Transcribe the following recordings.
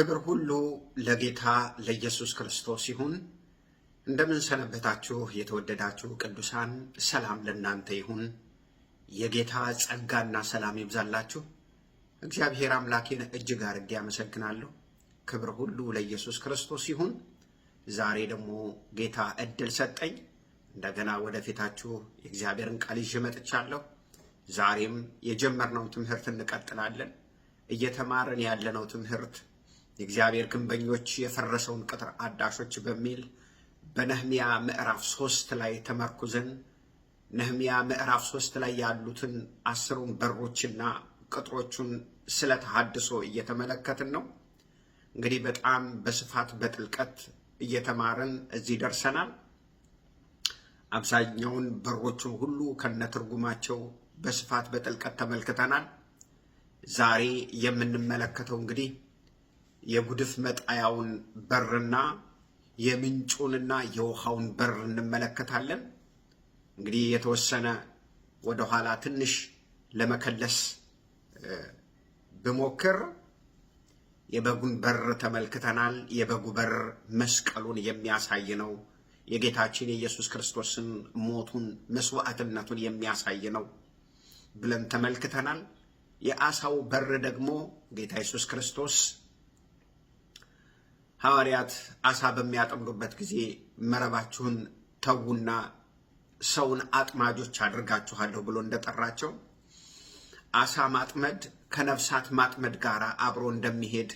ክብር ሁሉ ለጌታ ለኢየሱስ ክርስቶስ ይሁን። እንደምን ሰነበታችሁ የተወደዳችሁ ቅዱሳን? ሰላም ለእናንተ ይሁን። የጌታ ጸጋና ሰላም ይብዛላችሁ። እግዚአብሔር አምላኬን እጅግ አድርጌ አመሰግናለሁ። ክብር ሁሉ ለኢየሱስ ክርስቶስ ይሁን። ዛሬ ደግሞ ጌታ እድል ሰጠኝ። እንደገና ወደፊታችሁ የእግዚአብሔርን ቃል ይዤ መጥቻለሁ። ዛሬም የጀመርነውን ትምህርት እንቀጥላለን። እየተማርን ያለነው ትምህርት የእግዚአብሔር ግንበኞች የፈረሰውን ቅጥር አዳሾች በሚል በነህምያ ምዕራፍ 3 ላይ ተመርኩዘን ነህምያ ምዕራፍ 3 ላይ ያሉትን 10ሩን በሮችና ቅጥሮቹን ስለ ተሐድሶ እየተመለከትን ነው። እንግዲህ በጣም በስፋት በጥልቀት እየተማርን እዚህ ደርሰናል። አብዛኛውን በሮቹን ሁሉ ከነትርጉማቸው በስፋት በጥልቀት ተመልክተናል። ዛሬ የምንመለከተው እንግዲህ የጉድፍ መጣያውን በርና የምንጩንና የውሃውን በር እንመለከታለን። እንግዲህ የተወሰነ ወደ ኋላ ትንሽ ለመከለስ ብሞክር የበጉን በር ተመልክተናል። የበጉ በር መስቀሉን የሚያሳይ ነው። የጌታችን የኢየሱስ ክርስቶስን ሞቱን መስዋዕትነቱን የሚያሳይ ነው ብለን ተመልክተናል። የአሳው በር ደግሞ ጌታ ኢየሱስ ክርስቶስ ሐዋርያት አሳ በሚያጠምዱበት ጊዜ መረባችሁን ተዉና ሰውን አጥማጆች አድርጋችኋለሁ ብሎ እንደጠራቸው አሳ ማጥመድ ከነፍሳት ማጥመድ ጋር አብሮ እንደሚሄድ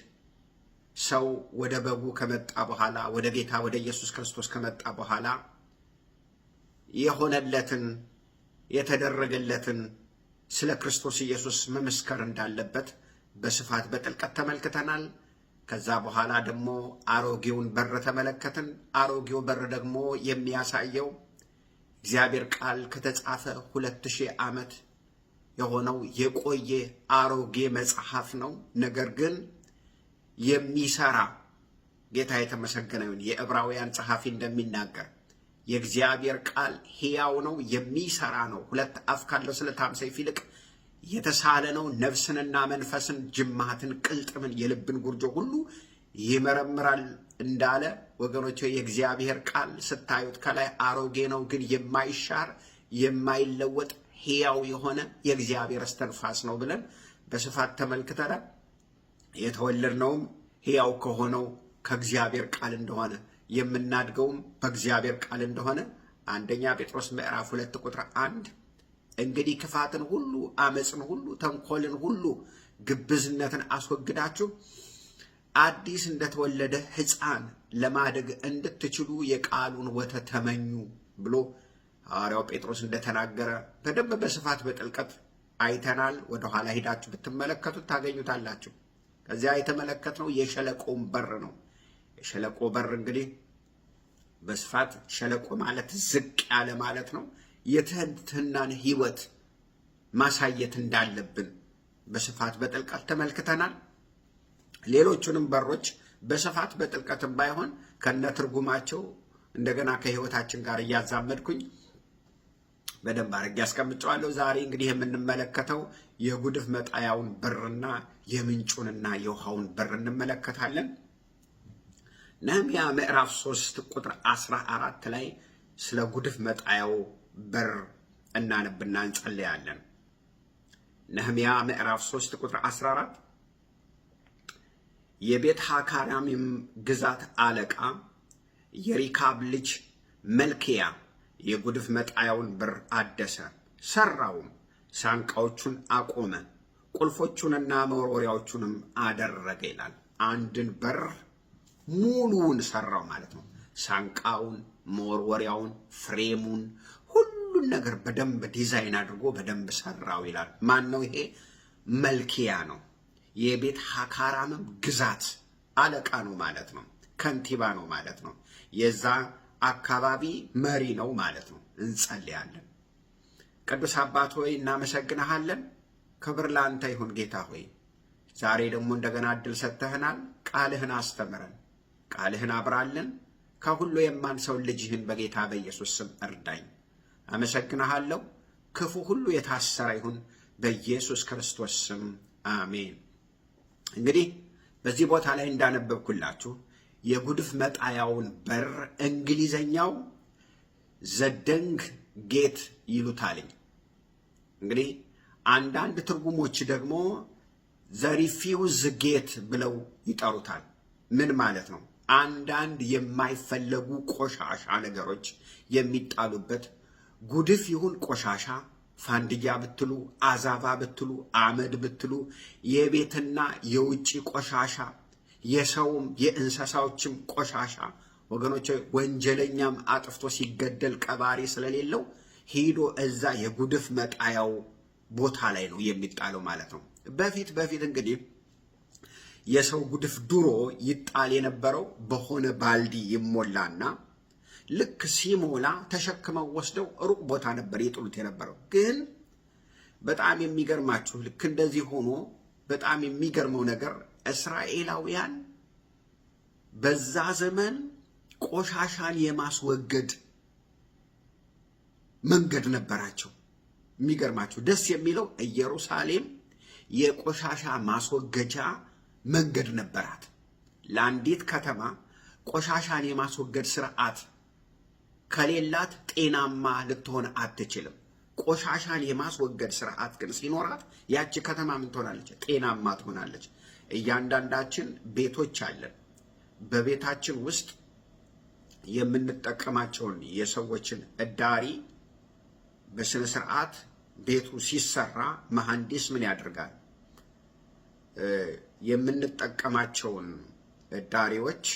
ሰው ወደ በጉ ከመጣ በኋላ ወደ ጌታ ወደ ኢየሱስ ክርስቶስ ከመጣ በኋላ የሆነለትን የተደረገለትን ስለ ክርስቶስ ኢየሱስ መመስከር እንዳለበት በስፋት በጥልቀት ተመልክተናል። ከዛ በኋላ ደግሞ አሮጌውን በር ተመለከትን። አሮጌው በር ደግሞ የሚያሳየው እግዚአብሔር ቃል ከተጻፈ 2000 ዓመት የሆነው የቆየ አሮጌ መጽሐፍ ነው። ነገር ግን የሚሰራ ጌታ የተመሰገነ ይሁን። የዕብራውያን ጸሐፊ እንደሚናገር የእግዚአብሔር ቃል ሕያው ነው፣ የሚሰራ ነው፣ ሁለት አፍ ካለው ስለታም ሰይፍ ይልቅ የተሳለ ነው፣ ነፍስንና መንፈስን ጅማትን ቅልጥምን የልብን ጉርጆ ሁሉ ይመረምራል እንዳለ ወገኖች፣ የእግዚአብሔር ቃል ስታዩት ከላይ አሮጌ ነው፣ ግን የማይሻር የማይለወጥ ሕያው የሆነ የእግዚአብሔር እስትንፋስ ነው ብለን በስፋት ተመልክተናል። የተወለድነውም ሕያው ከሆነው ከእግዚአብሔር ቃል እንደሆነ የምናድገውም በእግዚአብሔር ቃል እንደሆነ አንደኛ ጴጥሮስ ምዕራፍ 2 ቁጥር 1 እንግዲህ ክፋትን ሁሉ፣ አመፅን ሁሉ፣ ተንኮልን ሁሉ፣ ግብዝነትን አስወግዳችሁ አዲስ እንደተወለደ ሕፃን ለማደግ እንድትችሉ የቃሉን ወተት ተመኙ ብሎ ሐዋርያው ጴጥሮስ እንደተናገረ በደንብ በስፋት በጥልቀት አይተናል። ወደኋላ ሄዳችሁ ብትመለከቱት ታገኙታላችሁ። ከዚያ የተመለከትነው የሸለቆውን በር ነው። የሸለቆ በር እንግዲህ በስፋት ሸለቆ ማለት ዝቅ ያለ ማለት ነው። የትህትናን ሕይወት ማሳየት እንዳለብን በስፋት በጥልቀት ተመልክተናል። ሌሎቹንም በሮች በስፋት በጥልቀትም ባይሆን ከነትርጉማቸው እንደገና ከሕይወታችን ጋር እያዛመድኩኝ በደንብ አድርጌ ያስቀምጨዋለሁ። ዛሬ እንግዲህ የምንመለከተው የጉድፍ መጣያውን በርና የምንጩንና የውሃውን በር እንመለከታለን። ነህምያ ምዕራፍ 3 ቁጥር 14 ላይ ስለ ጉድፍ መጣያው በር እናነብና እንጸልያለን። ነህምያ ምዕራፍ 3 ቁጥር 14 የቤት ሐካራሚም ግዛት አለቃ የሪካብ ልጅ መልክያ የጉድፍ መጣያውን በር አደሰ፣ ሰራውም፣ ሳንቃዎቹን አቆመ፣ ቁልፎቹንና መወርወሪያዎቹንም አደረገ ይላል። አንድን በር ሙሉውን ሰራው ማለት ነው። ሳንቃውን፣ መወርወሪያውን፣ ፍሬሙን፣ ሁሉን ነገር በደንብ ዲዛይን አድርጎ በደንብ ሰራው ይላል። ማን ነው ይሄ? መልክያ ነው። የቤት ሐካራምም ግዛት አለቃ ነው ማለት ነው። ከንቲባ ነው ማለት ነው። የዛ አካባቢ መሪ ነው ማለት ነው። እንጸልያለን። ቅዱስ አባት ሆይ እናመሰግንሃለን። ክብር ለአንተ ይሁን ጌታ ሆይ። ዛሬ ደግሞ እንደገና እድል ሰጥተህናል። ቃልህን አስተምረን፣ ቃልህን አብራልን። ከሁሉ የማንሰው ልጅህን በጌታ በኢየሱስ ስም እርዳኝ። አመሰግንሃለሁ። ክፉ ሁሉ የታሰረ ይሁን በኢየሱስ ክርስቶስ ስም አሜን። እንግዲህ በዚህ ቦታ ላይ እንዳነበብኩላችሁ የጉድፍ መጣያውን በር እንግሊዘኛው ዘደንግ ጌት ይሉታልኝ። እንግዲህ አንዳንድ ትርጉሞች ደግሞ ዘሪፊውዝ ጌት ብለው ይጠሩታል። ምን ማለት ነው? አንዳንድ የማይፈለጉ ቆሻሻ ነገሮች የሚጣሉበት ጉድፍ ይሁን ቆሻሻ፣ ፋንድያ ብትሉ፣ አዛባ ብትሉ፣ አመድ ብትሉ፣ የቤትና የውጭ ቆሻሻ፣ የሰውም የእንስሳዎችም ቆሻሻ ወገኖች፣ ወንጀለኛም አጥፍቶ ሲገደል ቀባሪ ስለሌለው ሄዶ እዛ የጉድፍ መጣያው ቦታ ላይ ነው የሚጣለው ማለት ነው። በፊት እንግዲህ የሰው ጉድፍ ድሮ ይጣል የነበረው በሆነ ባልዲ ይሞላና ልክ ሲሞላ ተሸክመው ወስደው ሩቅ ቦታ ነበር ይጥሉት የነበረው። ግን በጣም የሚገርማችሁ ልክ እንደዚህ ሆኖ በጣም የሚገርመው ነገር እስራኤላውያን በዛ ዘመን ቆሻሻን የማስወገድ መንገድ ነበራቸው። የሚገርማችሁ ደስ የሚለው ኢየሩሳሌም የቆሻሻ ማስወገጃ መንገድ ነበራት። ለአንዲት ከተማ ቆሻሻን የማስወገድ ስርዓት ከሌላት ጤናማ ልትሆን አትችልም። ቆሻሻን የማስወገድ ስርዓት ግን ሲኖራት ያቺ ከተማ ምን ትሆናለች? ጤናማ ትሆናለች። እያንዳንዳችን ቤቶች አለን። በቤታችን ውስጥ የምንጠቀማቸውን የሰዎችን እዳሪ በስነ ስርዓት ቤቱ ሲሰራ መሐንዲስ ምን ያደርጋል? የምንጠቀማቸውን እዳሪዎች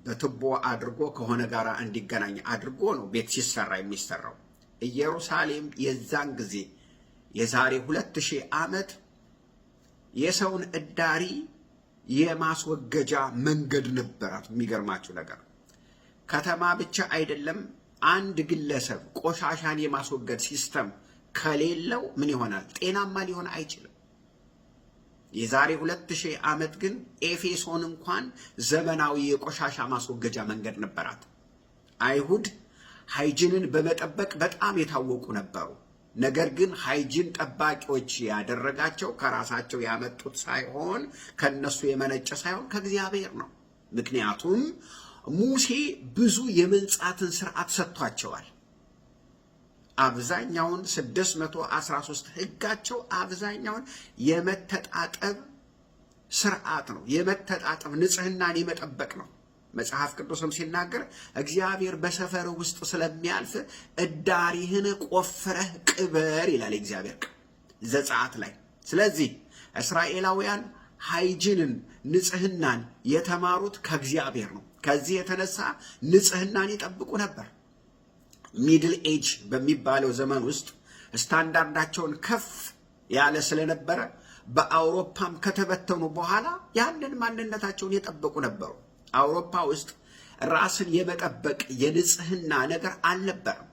በትቦ አድርጎ ከሆነ ጋራ እንዲገናኝ አድርጎ ነው ቤት ሲሰራ የሚሰራው። ኢየሩሳሌም የዛን ጊዜ የዛሬ 2000 ዓመት የሰውን እዳሪ የማስወገጃ መንገድ ነበራት። የሚገርማችሁ ነገር ከተማ ብቻ አይደለም፣ አንድ ግለሰብ ቆሻሻን የማስወገድ ሲስተም ከሌለው ምን ይሆናል? ጤናማ ሊሆን አይችልም። የዛሬ 2000 ዓመት ግን ኤፌሶን እንኳን ዘመናዊ የቆሻሻ ማስወገጃ መንገድ ነበራት። አይሁድ ሃይጂንን በመጠበቅ በጣም የታወቁ ነበሩ። ነገር ግን ሃይጂን ጠባቂዎች ያደረጋቸው ከራሳቸው ያመጡት ሳይሆን ከነሱ የመነጨ ሳይሆን ከእግዚአብሔር ነው። ምክንያቱም ሙሴ ብዙ የመንጻትን ስርዓት ሰጥቷቸዋል። አብዛኛውን 613 ህጋቸው አብዛኛውን የመተጣጠብ ስርዓት ነው። የመተጣጠብ ንጽህናን የመጠበቅ ነው። መጽሐፍ ቅዱስም ሲናገር እግዚአብሔር በሰፈር ውስጥ ስለሚያልፍ እዳሪህን ቆፍረህ ቅበር ይላል እግዚአብሔር ዘጸአት ላይ። ስለዚህ እስራኤላውያን ሃይጂንን ንጽህናን የተማሩት ከእግዚአብሔር ነው። ከዚህ የተነሳ ንጽህናን ይጠብቁ ነበር። ሚድል ኤጅ በሚባለው ዘመን ውስጥ ስታንዳርዳቸውን ከፍ ያለ ስለነበረ በአውሮፓም ከተበተኑ በኋላ ያንን ማንነታቸውን የጠበቁ ነበሩ። አውሮፓ ውስጥ ራስን የመጠበቅ የንጽህና ነገር አልነበረም።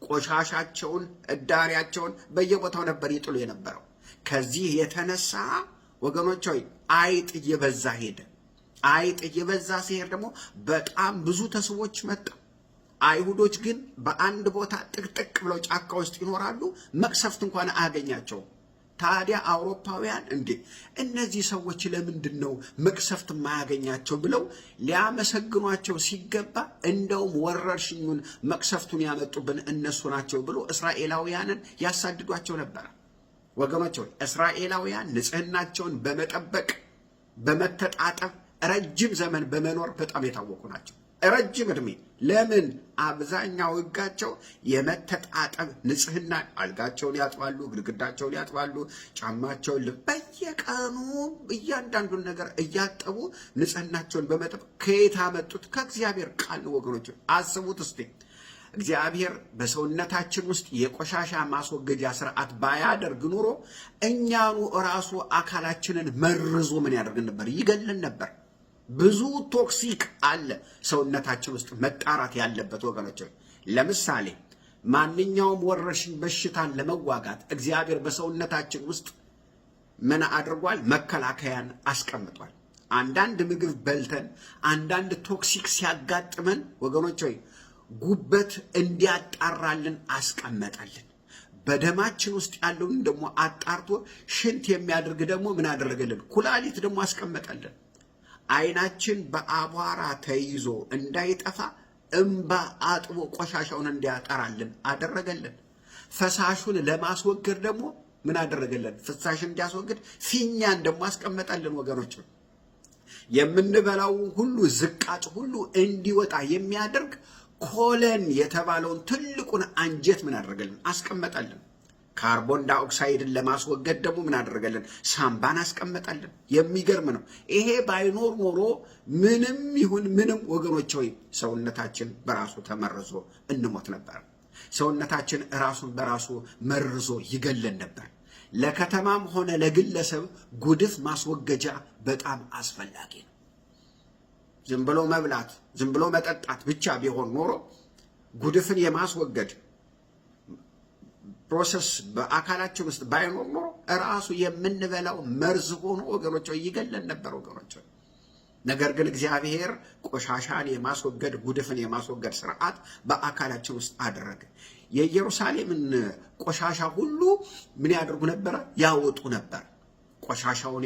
ቆሻሻቸውን እዳሪያቸውን በየቦታው ነበር ይጥሉ የነበረው። ከዚህ የተነሳ ወገኖች ሆይ አይጥ እየበዛ ሄደ። አይጥ እየበዛ ሲሄድ ደግሞ በጣም ብዙ ተስቦች መጣ። አይሁዶች ግን በአንድ ቦታ ጥቅጥቅ ብለው ጫካ ውስጥ ይኖራሉ። መቅሰፍት እንኳን አያገኛቸውም። ታዲያ አውሮፓውያን እንዴ እነዚህ ሰዎች ለምንድን ነው መቅሰፍት የማያገኛቸው ብለው ሊያመሰግኗቸው ሲገባ እንደውም ወረርሽኙን መቅሰፍቱን ያመጡብን እነሱ ናቸው ብሎ እስራኤላውያንን ያሳድዷቸው ነበር። ወገኖች ሆይ እስራኤላውያን ንጽህናቸውን በመጠበቅ በመተጣጠብ ረጅም ዘመን በመኖር በጣም የታወቁ ናቸው። ረጅም ዕድሜ። ለምን? አብዛኛው ህጋቸው የመተጣጠብ ንጽህና፣ አልጋቸውን ያጥባሉ፣ ግድግዳቸውን ያጥባሉ፣ ጫማቸውን በየቀኑ እያንዳንዱን ነገር እያጠቡ ንጽህናቸውን በመጠበቅ ከየት አመጡት? ከእግዚአብሔር ቃል ነው። ወገኖች አስቡት እስቲ። እግዚአብሔር በሰውነታችን ውስጥ የቆሻሻ ማስወገጃ ስርዓት ባያደርግ ኑሮ እኛኑ ራሱ አካላችንን መርዞ ምን ያደርግ ነበር? ይገልን ነበር። ብዙ ቶክሲክ አለ ሰውነታችን ውስጥ መጣራት ያለበት ወገኖች። ለምሳሌ ማንኛውም ወረርሽኝ በሽታን ለመዋጋት እግዚአብሔር በሰውነታችን ውስጥ ምን አድርጓል? መከላከያን አስቀምጧል። አንዳንድ ምግብ በልተን አንዳንድ ቶክሲክ ሲያጋጥመን ወገኖች ሆይ ጉበት እንዲያጣራልን አስቀመጠልን። በደማችን ውስጥ ያለውን ደግሞ አጣርቶ ሽንት የሚያደርግ ደግሞ ምን አደረገልን? ኩላሊት ደግሞ አስቀመጠልን። ዓይናችን በአቧራ ተይዞ እንዳይጠፋ እንባ አጥቦ ቆሻሻውን እንዲያጠራልን አደረገልን። ፈሳሹን ለማስወገድ ደግሞ ምን አደረገልን? ፍሳሽ እንዲያስወግድ ፊኛን ደግሞ አስቀመጠልን። ወገኖች የምንበላው ሁሉ ዝቃጭ ሁሉ እንዲወጣ የሚያደርግ ኮለን የተባለውን ትልቁን አንጀት ምን አደረገልን? አስቀመጠልን። ካርቦን ዳይኦክሳይድን ለማስወገድ ደግሞ ምን አደረገልን? ሳምባን አስቀመጠልን። የሚገርም ነው። ይሄ ባይኖር ኖሮ ምንም ይሁን ምንም ወገኖች ሆይ ሰውነታችን በራሱ ተመርዞ እንሞት ነበር። ሰውነታችን ራሱን በራሱ መርዞ ይገለን ነበር። ለከተማም ሆነ ለግለሰብ ጉድፍ ማስወገጃ በጣም አስፈላጊ ነው። ዝም ብሎ መብላት፣ ዝም ብሎ መጠጣት ብቻ ቢሆን ኖሮ ጉድፍን የማስወገድ ፕሮሰስ በአካላችን ውስጥ ባይኖር ኖሮ ራሱ የምንበላው መርዝ ሆኖ ወገኖች ይገለን ነበር ወገኖች። ነገር ግን እግዚአብሔር ቆሻሻን የማስወገድ ጉድፍን የማስወገድ ስርዓት በአካላችን ውስጥ አደረገ። የኢየሩሳሌምን ቆሻሻ ሁሉ ምን ያደርጉ ነበር? ያወጡ ነበር። ቆሻሻውን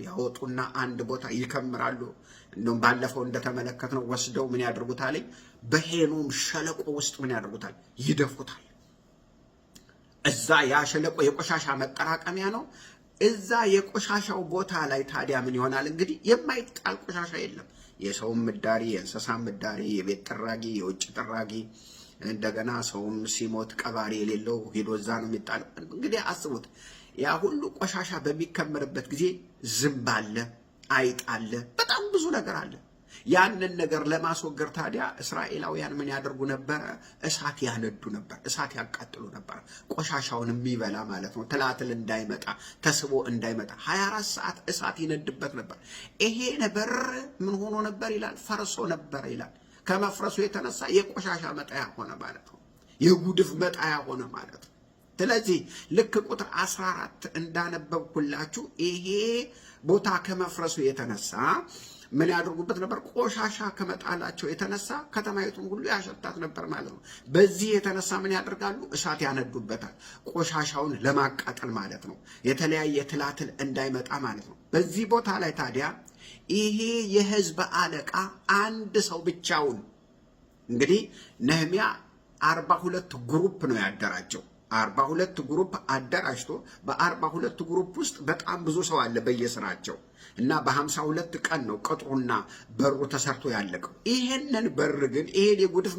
ያወጡና አንድ ቦታ ይከምራሉ። እንደውም ባለፈው እንደተመለከትነው ወስደው ምን ያደርጉታል? በሄኖም ሸለቆ ውስጥ ምን ያደርጉታል? ይደፉታል። እዛ ያ ሸለቆ የቆሻሻ መጠራቀሚያ ነው። እዛ የቆሻሻው ቦታ ላይ ታዲያ ምን ይሆናል? እንግዲህ የማይጣል ቆሻሻ የለም። የሰውም ምዳሪ፣ የእንስሳም ምዳሪ፣ የቤት ጥራጊ፣ የውጭ ጥራጊ፣ እንደገና ሰውም ሲሞት ቀባሪ የሌለው ሄዶ እዛ ነው የሚጣለው። እንግዲህ አስቡት፣ ያ ሁሉ ቆሻሻ በሚከመርበት ጊዜ ዝንብ አለ፣ አይጥ አለ፣ በጣም ብዙ ነገር አለ። ያንን ነገር ለማስወገድ ታዲያ እስራኤላውያን ምን ያደርጉ ነበር? እሳት ያነዱ ነበር፣ እሳት ያቃጥሉ ነበር። ቆሻሻውን የሚበላ ማለት ነው። ትላትል እንዳይመጣ፣ ተስቦ እንዳይመጣ 24 ሰዓት እሳት ይነድበት ነበር። ይሄ ነበር ምን ሆኖ ነበር ይላል? ፈርሶ ነበር ይላል። ከመፍረሱ የተነሳ የቆሻሻ መጣያ ሆነ ማለት ነው። የጉድፍ መጣያ ሆነ ማለት ነው። ስለዚህ ልክ ቁጥር 14 እንዳነበብኩላችሁ ይሄ ቦታ ከመፍረሱ የተነሳ ምን ያደርጉበት ነበር? ቆሻሻ ከመጣላቸው የተነሳ ከተማይቱን ሁሉ ያሸታት ነበር ማለት ነው። በዚህ የተነሳ ምን ያደርጋሉ? እሳት ያነዱበታል፣ ቆሻሻውን ለማቃጠል ማለት ነው። የተለያየ ትላትል እንዳይመጣ ማለት ነው። በዚህ ቦታ ላይ ታዲያ ይሄ የሕዝብ አለቃ አንድ ሰው ብቻውን እንግዲህ ነህምያ 42 ግሩፕ ነው ያደራጀው። 42 ግሩፕ አደራጅቶ በ42 ግሩፕ ውስጥ በጣም ብዙ ሰው አለ በየስራቸው እና በ52 ቀን ነው ቅጥሩና በሩ ተሰርቶ ያለቀው። ይሄንን በር ግን ይሄን የጉድፍ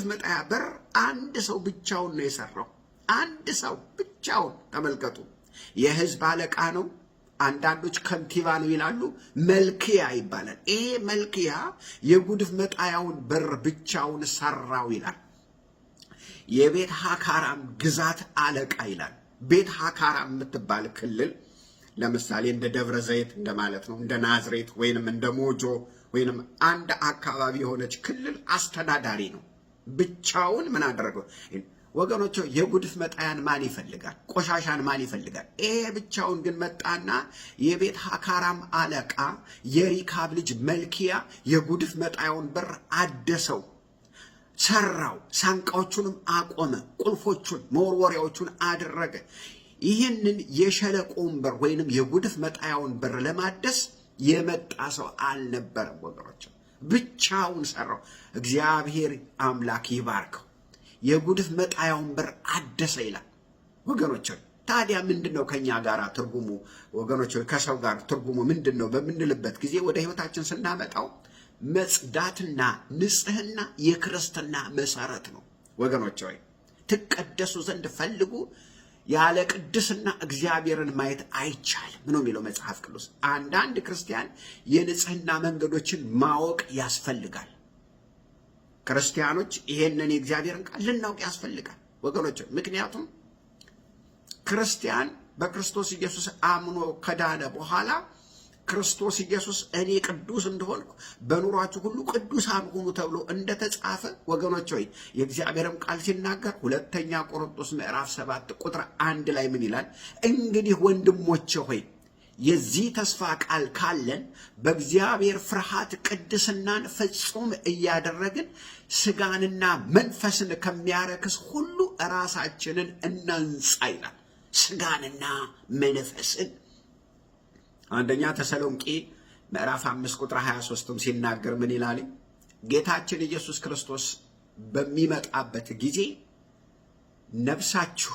መጣያ በር አንድ ሰው ብቻውን ነው የሰራው። አንድ ሰው ብቻውን። ተመልከቱ። የሕዝብ አለቃ ነው። አንዳንዶች ከንቲባ ነው ይላሉ። መልክያ ይባላል። ይሄ መልክያ የጉድፍ መጣያውን በር ብቻውን ሰራው ይላል። የቤት ሀካራም ግዛት አለቃ ይላል። ቤት ሀካራም የምትባል ክልል ለምሳሌ እንደ ደብረ ዘይት እንደማለት ነው። እንደ ናዝሬት ወይንም እንደ ሞጆ ወይንም አንድ አካባቢ የሆነች ክልል አስተዳዳሪ ነው። ብቻውን ምን አደረገው? ወገኖች የጉድፍ መጣያን ማን ይፈልጋል? ቆሻሻን ማን ይፈልጋል? ይሄ ብቻውን ግን መጣና የቤት ሀካራም አለቃ የሪካብ ልጅ መልክያ የጉድፍ መጣያውን በር አደሰው፣ ሰራው፣ ሳንቃዎቹንም አቆመ፣ ቁልፎቹን መወርወሪያዎቹን አደረገ። ይህንን የሸለቆውን በር ወይንም የጉድፍ መጣያውን በር ለማደስ የመጣ ሰው አልነበረም ወገኖች፣ ብቻውን ሰራው። እግዚአብሔር አምላክ ይባርከው። የጉድፍ መጣያውን በር አደሰ ይላል ወገኖች። ታዲያ ምንድነው ከኛ ጋር ትርጉሙ ወገኖች? ከሰው ጋር ትርጉሙ ምንድነው በምንልበት ጊዜ ወደ ህይወታችን ስናመጣው መጽዳትና ንጽህና የክርስትና መሰረት ነው ወገኖች። ሆይ ትቀደሱ ዘንድ ፈልጉ፣ ያለ ቅድስና እግዚአብሔርን ማየት አይቻልም ነው የሚለው መጽሐፍ ቅዱስ። አንዳንድ ክርስቲያን የንጽህና መንገዶችን ማወቅ ያስፈልጋል። ክርስቲያኖች ይሄንን የእግዚአብሔርን ቃል ልናውቅ ያስፈልጋል ወገኖች። ምክንያቱም ክርስቲያን በክርስቶስ ኢየሱስ አምኖ ከዳነ በኋላ ክርስቶስ ኢየሱስ እኔ ቅዱስ እንደሆንኩ በኑሯችሁ ሁሉ ቅዱሳን ሁኑ ተብሎ እንደተጻፈ ወገኖች ሆይ የእግዚአብሔርም ቃል ሲናገር ሁለተኛ ቆሮንቶስ ምዕራፍ 7 ቁጥር 1 ላይ ምን ይላል? እንግዲህ ወንድሞቼ ሆይ የዚህ ተስፋ ቃል ካለን በእግዚአብሔር ፍርሃት ቅድስናን ፍጹም እያደረግን ስጋንና መንፈስን ከሚያረክስ ሁሉ ራሳችንን እናንጻ ይላል። ስጋንና መንፈስን አንደኛ ተሰሎንቄ ምዕራፍ 5 ቁጥር 23 ሲናገር ምን ይላል? ጌታችን ኢየሱስ ክርስቶስ በሚመጣበት ጊዜ ነፍሳችሁ፣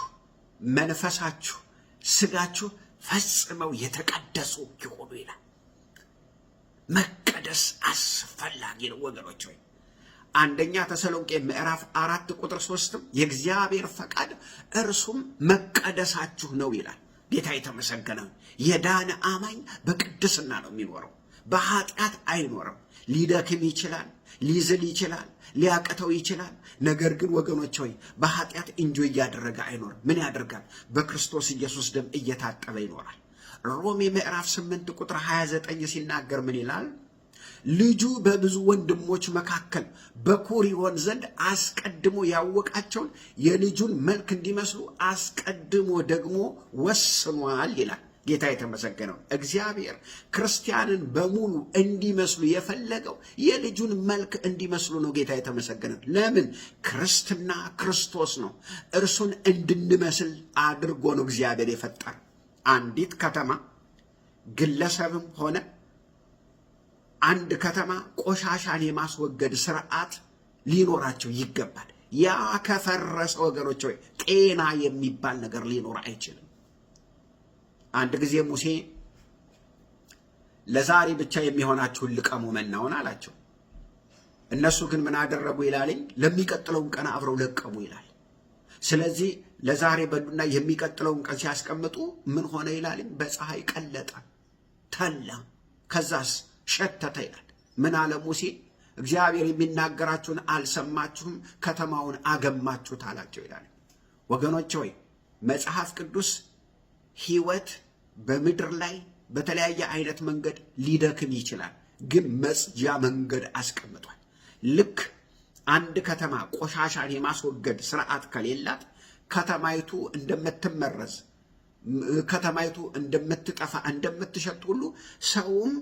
መንፈሳችሁ፣ ስጋችሁ ፈጽመው የተቀደሱ ይሆኑ ይላል። መቀደስ አስፈላጊ ነው ወገኖች ሆይ። አንደኛ ተሰሎንቄ ምዕራፍ 4 ቁጥር 3 የእግዚአብሔር ፈቃድ እርሱም መቀደሳችሁ ነው ይላል። ጌታ የተመሰገነ። የዳነ አማኝ በቅድስና ነው የሚኖረው፣ በኃጢአት አይኖርም። ሊደክም ይችላል፣ ሊዝል ይችላል፣ ሊያቅተው ይችላል። ነገር ግን ወገኖች ሆይ በኃጢአት እንጆይ እያደረገ አይኖርም። ምን ያደርጋል? በክርስቶስ ኢየሱስ ደም እየታጠበ ይኖራል። ሮሜ ምዕራፍ 8 ቁጥር 29 ሲናገር ምን ይላል? ልጁ በብዙ ወንድሞች መካከል በኩር ይሆን ዘንድ አስቀድሞ ያወቃቸውን የልጁን መልክ እንዲመስሉ አስቀድሞ ደግሞ ወስኗል ይላል። ጌታ የተመሰገነው። እግዚአብሔር ክርስቲያንን በሙሉ እንዲመስሉ የፈለገው የልጁን መልክ እንዲመስሉ ነው። ጌታ የተመሰገነው። ለምን? ክርስትና ክርስቶስ ነው። እርሱን እንድንመስል አድርጎ ነው እግዚአብሔር የፈጠረ። አንዲት ከተማ ግለሰብም ሆነ አንድ ከተማ ቆሻሻን የማስወገድ ስርዓት ሊኖራቸው ይገባል። ያ ከፈረሰ ወገኖች ሆይ ጤና የሚባል ነገር ሊኖር አይችልም። አንድ ጊዜ ሙሴ ለዛሬ ብቻ የሚሆናችሁን ልቀሙ መናውን አላቸው። እነሱ ግን ምን አደረጉ ይላልኝ? ለሚቀጥለውን ቀን አብረው ለቀሙ ይላል። ስለዚህ ለዛሬ በሉና የሚቀጥለውን ቀን ሲያስቀምጡ ምን ሆነ ይላልኝ? በፀሐይ ቀለጠ፣ ተላ፣ ከዛስ ሸተተ ይላል። ምን አለ ሙሴ? እግዚአብሔር የሚናገራችሁን አልሰማችሁም፣ ከተማውን አገማችሁት አላቸው ይላል። ወገኖች ሆይ መጽሐፍ ቅዱስ ሕይወት በምድር ላይ በተለያየ አይነት መንገድ ሊደክም ይችላል፣ ግን መጽጃ መንገድ አስቀምጧል። ልክ አንድ ከተማ ቆሻሻን የማስወገድ ስርዓት ከሌላት ከተማይቱ እንደምትመረዝ፣ ከተማይቱ እንደምትጠፋ፣ እንደምትሸት ሁሉ ሰውም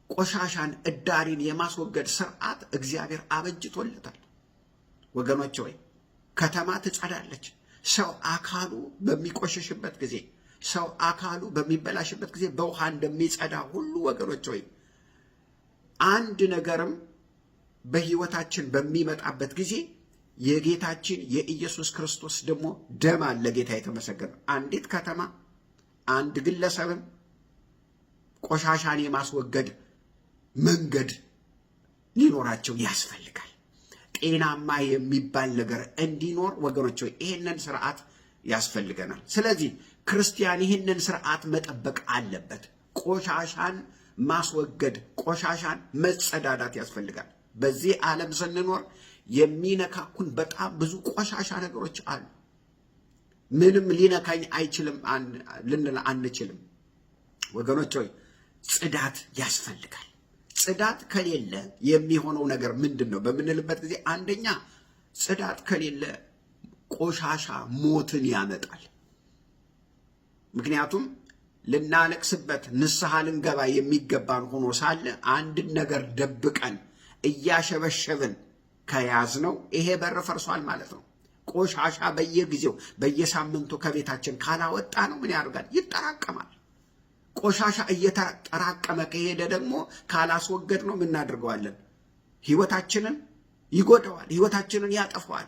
ቆሻሻን እዳሪን የማስወገድ ስርዓት እግዚአብሔር አበጅቶለታል። ወገኖች ሆይ ከተማ ትጸዳለች። ሰው አካሉ በሚቆሽሽበት ጊዜ፣ ሰው አካሉ በሚበላሽበት ጊዜ በውሃ እንደሚጸዳ ሁሉ ወገኖች ሆይ አንድ ነገርም በህይወታችን በሚመጣበት ጊዜ የጌታችን የኢየሱስ ክርስቶስ ደግሞ ደም አለ። ጌታ የተመሰገነ። አንዲት ከተማ አንድ ግለሰብም ቆሻሻን የማስወገድ መንገድ ሊኖራቸው ያስፈልጋል። ጤናማ የሚባል ነገር እንዲኖር ወገኖች ሆይ ይህንን ስርዓት ያስፈልገናል። ስለዚህ ክርስቲያን ይህንን ስርዓት መጠበቅ አለበት። ቆሻሻን ማስወገድ፣ ቆሻሻን መጸዳዳት ያስፈልጋል። በዚህ ዓለም ስንኖር የሚነካኩን በጣም ብዙ ቆሻሻ ነገሮች አሉ። ምንም ሊነካኝ አይችልም ልንል አንችልም። ወገኖች ሆይ ጽዳት ያስፈልጋል። ጽዳት ከሌለ የሚሆነው ነገር ምንድን ነው በምንልበት ጊዜ አንደኛ ጽዳት ከሌለ ቆሻሻ ሞትን ያመጣል። ምክንያቱም ልናለቅስበት ንስሐ ልንገባ የሚገባን ሆኖ ሳለ አንድን ነገር ደብቀን እያሸበሸብን ከያዝነው ይሄ በር ፈርሷል ማለት ነው። ቆሻሻ በየጊዜው በየሳምንቱ ከቤታችን ካላወጣ ነው ምን ያደርጋል? ይጠራቀማል። ቆሻሻ እየተጠራቀመ ከሄደ ደግሞ ካላስወገድ ነው ምን እናደርገዋለን? ህይወታችንን ይጎዳዋል፣ ህይወታችንን ያጠፋዋል።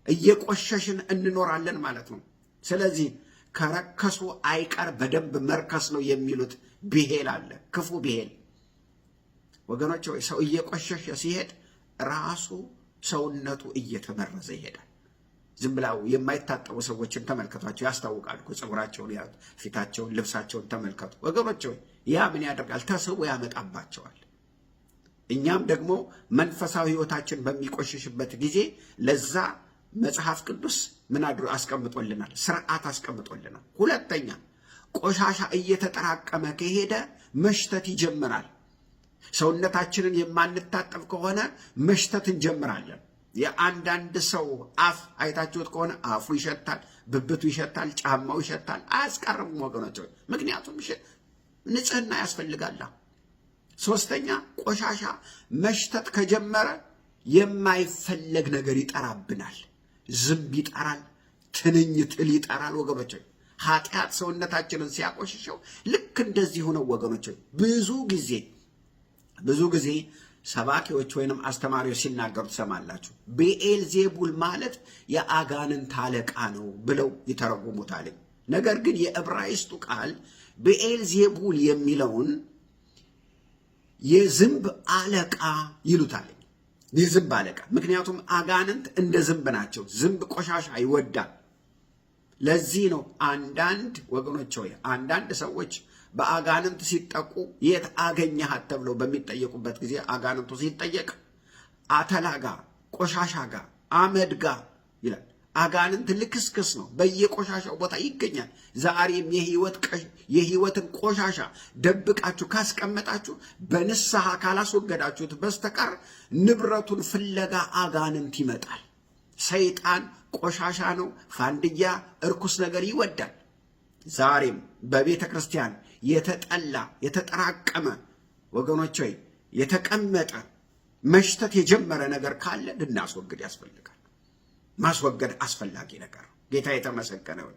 እየቆሸሽን እንኖራለን ማለት ነው። ስለዚህ ከረከሱ አይቀር በደንብ መርከስ ነው የሚሉት ብሄል አለ፣ ክፉ ብሄል። ወገኖች ሆይ ሰው እየቆሸሸ ሲሄድ ራሱ ሰውነቱ እየተመረዘ ይሄዳል። ዝም ብለው የማይታጠቡ ሰዎችን ተመልከቷቸው፣ ያስታውቃሉ። ፀጉራቸውን፣ ፊታቸውን፣ ልብሳቸውን ተመልከቱ ወገኖች ሆይ ያ ምን ያደርጋል? ተስቦ ያመጣባቸዋል። እኛም ደግሞ መንፈሳዊ ህይወታችን በሚቆሽሽበት ጊዜ ለዛ መጽሐፍ ቅዱስ ምን አስቀምጦልናል? ስርዓት አስቀምጦልናል። ሁለተኛ ቆሻሻ እየተጠራቀመ ከሄደ መሽተት ይጀምራል። ሰውነታችንን የማንታጠብ ከሆነ መሽተት እንጀምራለን። የአንዳንድ ሰው አፍ አይታችሁት ከሆነ አፉ ይሸታል፣ ብብቱ ይሸታል፣ ጫማው ይሸታል። አያስቀርቡም ወገኖች፣ ምክንያቱም ንጽህና ያስፈልጋል። ሶስተኛ ቆሻሻ መሽተት ከጀመረ የማይፈለግ ነገር ይጠራብናል። ዝንብ ይጠራል፣ ትንኝ፣ ትል ይጠራል። ወገኖች ኃጢአት ሰውነታችንን ሲያቆሽሸው ልክ እንደዚህ ሆነው ወገኖች ብዙ ጊዜ ሰባኪዎች ወይንም አስተማሪዎች ሲናገሩ ትሰማላችሁ። ብዔልዜቡል ማለት የአጋንንት አለቃ ነው ብለው ይተረጉሙታል። ነገር ግን የዕብራይስጡ ቃል ብዔልዜቡል የሚለውን የዝንብ አለቃ ይሉታል። የዝንብ አለቃ፣ ምክንያቱም አጋንንት እንደ ዝንብ ናቸው። ዝንብ ቆሻሻ ይወዳል። ለዚህ ነው አንዳንድ ወገኖች ሆይ አንዳንድ ሰዎች በአጋንንት ሲጠቁ የት አገኘሃት ተብለው በሚጠየቁበት ጊዜ አጋንንቱ ሲጠየቅ አተላ ጋር፣ ቆሻሻ ጋር፣ አመድ ጋር ይላል። አጋንንት ልክስክስ ነው፣ በየቆሻሻው ቦታ ይገኛል። ዛሬም የህይወትን ቆሻሻ ደብቃችሁ ካስቀመጣችሁ በንስሐ ካላስወገዳችሁት በስተቀር ንብረቱን ፍለጋ አጋንንት ይመጣል። ሰይጣን ቆሻሻ ነው፣ ፋንድያ እርኩስ ነገር ይወዳል። ዛሬም በቤተ ክርስቲያን የተጠላ የተጠራቀመ ወገኖች ሆይ የተቀመጠ መሽተት የጀመረ ነገር ካለ ልናስወግድ ያስፈልጋል። ማስወገድ አስፈላጊ ነገር ነው። ጌታ የተመሰገነ ይሁን።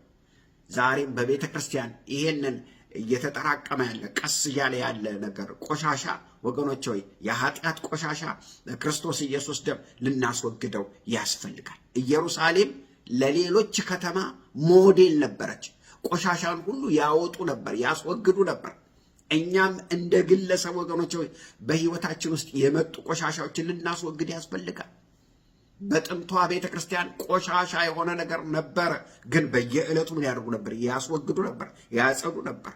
ዛሬም በቤተ ክርስቲያን ይሄንን እየተጠራቀመ ያለ ቀስ እያለ ያለ ነገር ቆሻሻ ወገኖች ሆይ የኃጢአት ቆሻሻ በክርስቶስ ኢየሱስ ደም ልናስወግደው ያስፈልጋል። ኢየሩሳሌም ለሌሎች ከተማ ሞዴል ነበረች። ቆሻሻን ሁሉ ያወጡ ነበር፣ ያስወግዱ ነበር። እኛም እንደ ግለሰብ ወገኖች ሆይ በህይወታችን ውስጥ የመጡ ቆሻሻዎችን ልናስወግድ ያስፈልጋል። በጥንቷ ቤተ ክርስቲያን ቆሻሻ የሆነ ነገር ነበረ፣ ግን በየዕለቱ ምን ያደርጉ ነበር? ያስወግዱ ነበር፣ ያጸዱ ነበር።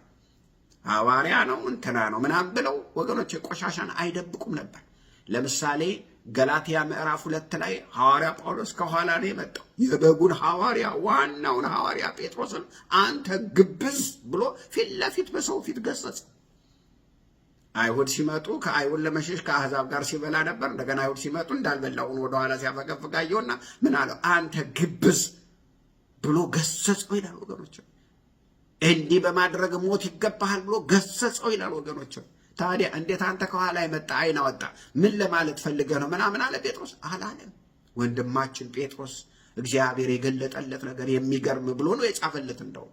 ሐዋርያ ነው እንትና ነው ምናምን ብለው ወገኖች ቆሻሻን አይደብቁም ነበር። ለምሳሌ ገላትያ ምዕራፍ 2 ላይ ሐዋርያ ጳውሎስ ከኋላ ነው የመጣው። የበጉን ሐዋርያ ዋናውን ሐዋርያ ጴጥሮስን አንተ ግብዝ ብሎ ፊት ለፊት በሰው ፊት ገሰጸ። አይሁድ ሲመጡ ከአይሁድ ለመሸሽ ከአሕዛብ ጋር ሲበላ ነበር። እንደገና አይሁድ ሲመጡ እንዳልበላውን ወደኋላ ሲያፈገፍግ አየውና ምን አለው? አንተ ግብዝ ብሎ ገሰጸው ይላል ወገኖች። እንዲህ በማድረግ ሞት ይገባሃል ብሎ ገሰጸው ይላል ወገኖች። ታዲያ እንዴት አንተ ከኋላ የመጣ አይን አወጣ? ምን ለማለት ፈልገህ ነው ምናምን አለ ጴጥሮስ። አላለም። ወንድማችን ጴጥሮስ እግዚአብሔር የገለጠለት ነገር የሚገርም ብሎ ነው የጻፈለት። እንደው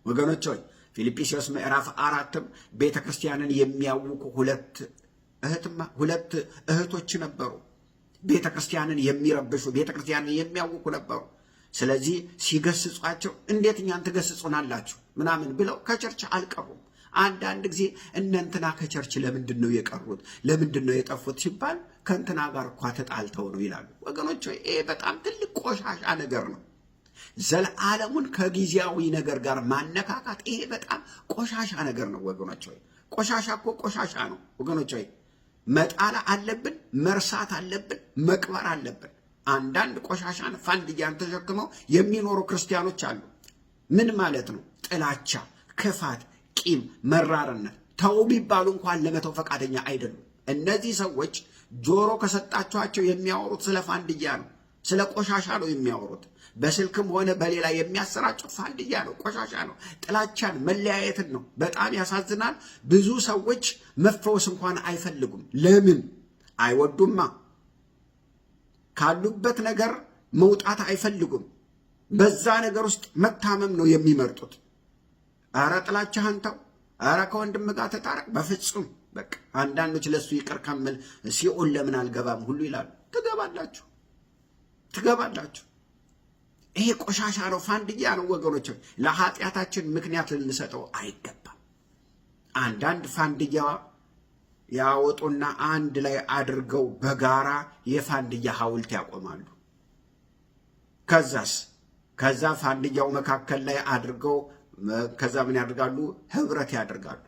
ወገኖች ሆይ ፊልጵስዩስ ምዕራፍ 4 ቤተ ክርስቲያንን የሚያውኩ ሁለት እህቶች ነበሩ። ቤተ ክርስቲያንን የሚረብሹ ቤተ ክርስቲያንን የሚያውኩ ነበሩ። ስለዚህ ሲገስጿቸው እንዴት እኛን ትገስጹናላችሁ ምናምን ብለው ከቸርች አልቀሩም። አንዳንድ ጊዜ እነንትና ከቸርች ለምንድን ነው የቀሩት? ለምንድን ነው የጠፉት ሲባል ከእንትና ጋር እኳ ተጣልተው ነው ይላሉ። ወገኖች ይሄ በጣም ትልቅ ቆሻሻ ነገር ነው። ዘለዓለሙን ከጊዜያዊ ነገር ጋር ማነካካት ይሄ በጣም ቆሻሻ ነገር ነው ወገኖች። ቆሻሻ እኮ ቆሻሻ ነው ወገኖች። መጣል አለብን፣ መርሳት አለብን፣ መቅበር አለብን። አንዳንድ ቆሻሻን ፋንድያን ተሸክመው የሚኖሩ ክርስቲያኖች አሉ። ምን ማለት ነው? ጥላቻ፣ ክፋት፣ ቂም፣ መራርነት ተው ቢባሉ እንኳን ለመተው ፈቃደኛ አይደሉም። እነዚህ ሰዎች ጆሮ ከሰጣችኋቸው የሚያወሩት ስለ ፋንድያ ነው፣ ስለ ቆሻሻ ነው የሚያወሩት። በስልክም ሆነ በሌላ የሚያሰራጩት ፋንድያ ነው፣ ቆሻሻ ነው፣ ጥላቻን፣ መለያየትን ነው። በጣም ያሳዝናል። ብዙ ሰዎች መፈወስ እንኳን አይፈልጉም። ለምን? አይወዱማ። ካሉበት ነገር መውጣት አይፈልጉም። በዛ ነገር ውስጥ መታመም ነው የሚመርጡት። አረ ጥላቻህን ተው፣ አረ ከወንድም ጋር ተጣረቅ። በፍጹም በቃ አንዳንዶች ለሱ ይቅር ከምል ሲኦል ለምን አልገባም ሁሉ ይላሉ። ትገባላችሁ። ይሄ ቆሻሻ ነው፣ ፋንድያ ነው ወገኖች። ለኃጢአታችን ምክንያት ልንሰጠው አይገባም። አንዳንድ ፋንድያ ያወጡና አንድ ላይ አድርገው በጋራ የፋንድያ ሐውልት ያቆማሉ። ከዛ ፋንድያው መካከል ላይ አድርገው ከዛ ምን ያደርጋሉ? ህብረት ያደርጋሉ፣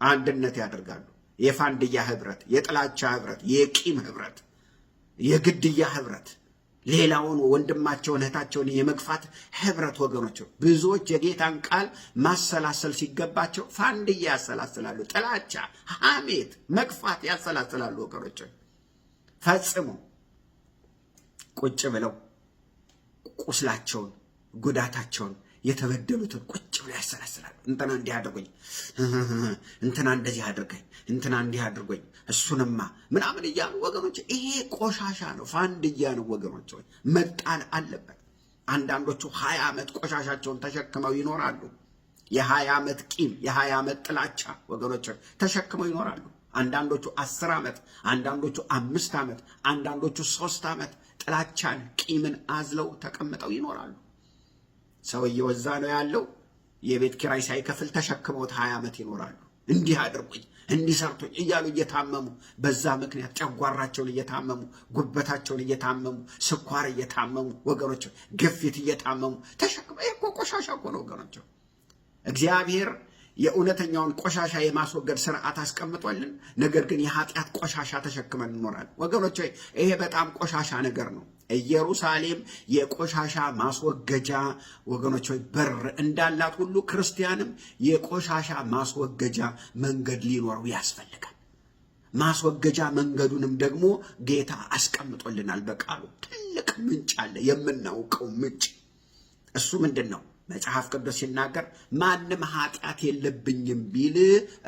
አንድነት ያደርጋሉ። የፋንድያ ህብረት፣ የጥላቻ ህብረት፣ የቂም ህብረት፣ የግድያ ህብረት፣ ሌላውን ወንድማቸውን እህታቸውን የመግፋት ህብረት ወገኖች። ብዙዎች የጌታን ቃል ማሰላሰል ሲገባቸው ፋንድያ ያሰላስላሉ። ጥላቻ፣ ሐሜት፣ መግፋት ያሰላስላሉ ወገኖች። ፈጽሞ ቁጭ ብለው ቁስላቸውን፣ ጉዳታቸውን፣ የተበደሉትን ቁጭ ብለው ያሰላስላሉ። እንትና እንዲህ አድርጎኝ፣ እንትና እንደዚህ አድርገኝ፣ እንትና እንዲህ አድርጎኝ፣ እሱንማ ምናምን እያሉ ወገኖች፣ ይሄ ቆሻሻ ነው፣ ፋንድያ ነው ወገኖች። መጣል አለበት። አንዳንዶቹ 20 ዓመት ቆሻሻቸውን ተሸክመው ይኖራሉ። የ20 ዓመት ቂም፣ የ20 ዓመት ጥላቻ ወገኖች ተሸክመው ይኖራሉ። አንዳንዶቹ 10 ዓመት፣ አንዳንዶቹ 5 ዓመት፣ አንዳንዶቹ 3 ዓመት ጥላቻን፣ ቂምን አዝለው ተቀምጠው ይኖራሉ። ሰውየው እዛ ነው ያለው። የቤት ኪራይ ሳይከፍል ተሸክመውት 20 ዓመት ይኖራሉ። እንዲህ አድርጉኝ እንዲሰርቱኝ እያሉ እየታመሙ፣ በዛ ምክንያት ጨጓራቸውን እየታመሙ፣ ጉበታቸውን እየታመሙ፣ ስኳር እየታመሙ ወገኖች፣ ግፊት እየታመሙ ተሸክመው። ይሄ እኮ ቆሻሻ እኮ ነው ወገኖች። እግዚአብሔር የእውነተኛውን ቆሻሻ የማስወገድ ስርዓት አስቀምጦልን፣ ነገር ግን የኃጢአት ቆሻሻ ተሸክመን እንኖራለን ወገኖች። ይሄ በጣም ቆሻሻ ነገር ነው። ኢየሩሳሌም የቆሻሻ ማስወገጃ ወገኖች በር እንዳላት ሁሉ ክርስቲያንም የቆሻሻ ማስወገጃ መንገድ ሊኖረው ያስፈልጋል። ማስወገጃ መንገዱንም ደግሞ ጌታ አስቀምጦልናል በቃሉ። ትልቅ ምንጭ አለ፣ የምናውቀው ምንጭ። እሱ ምንድን ነው? መጽሐፍ ቅዱስ ሲናገር ማንም ኃጢአት የለብኝም ቢል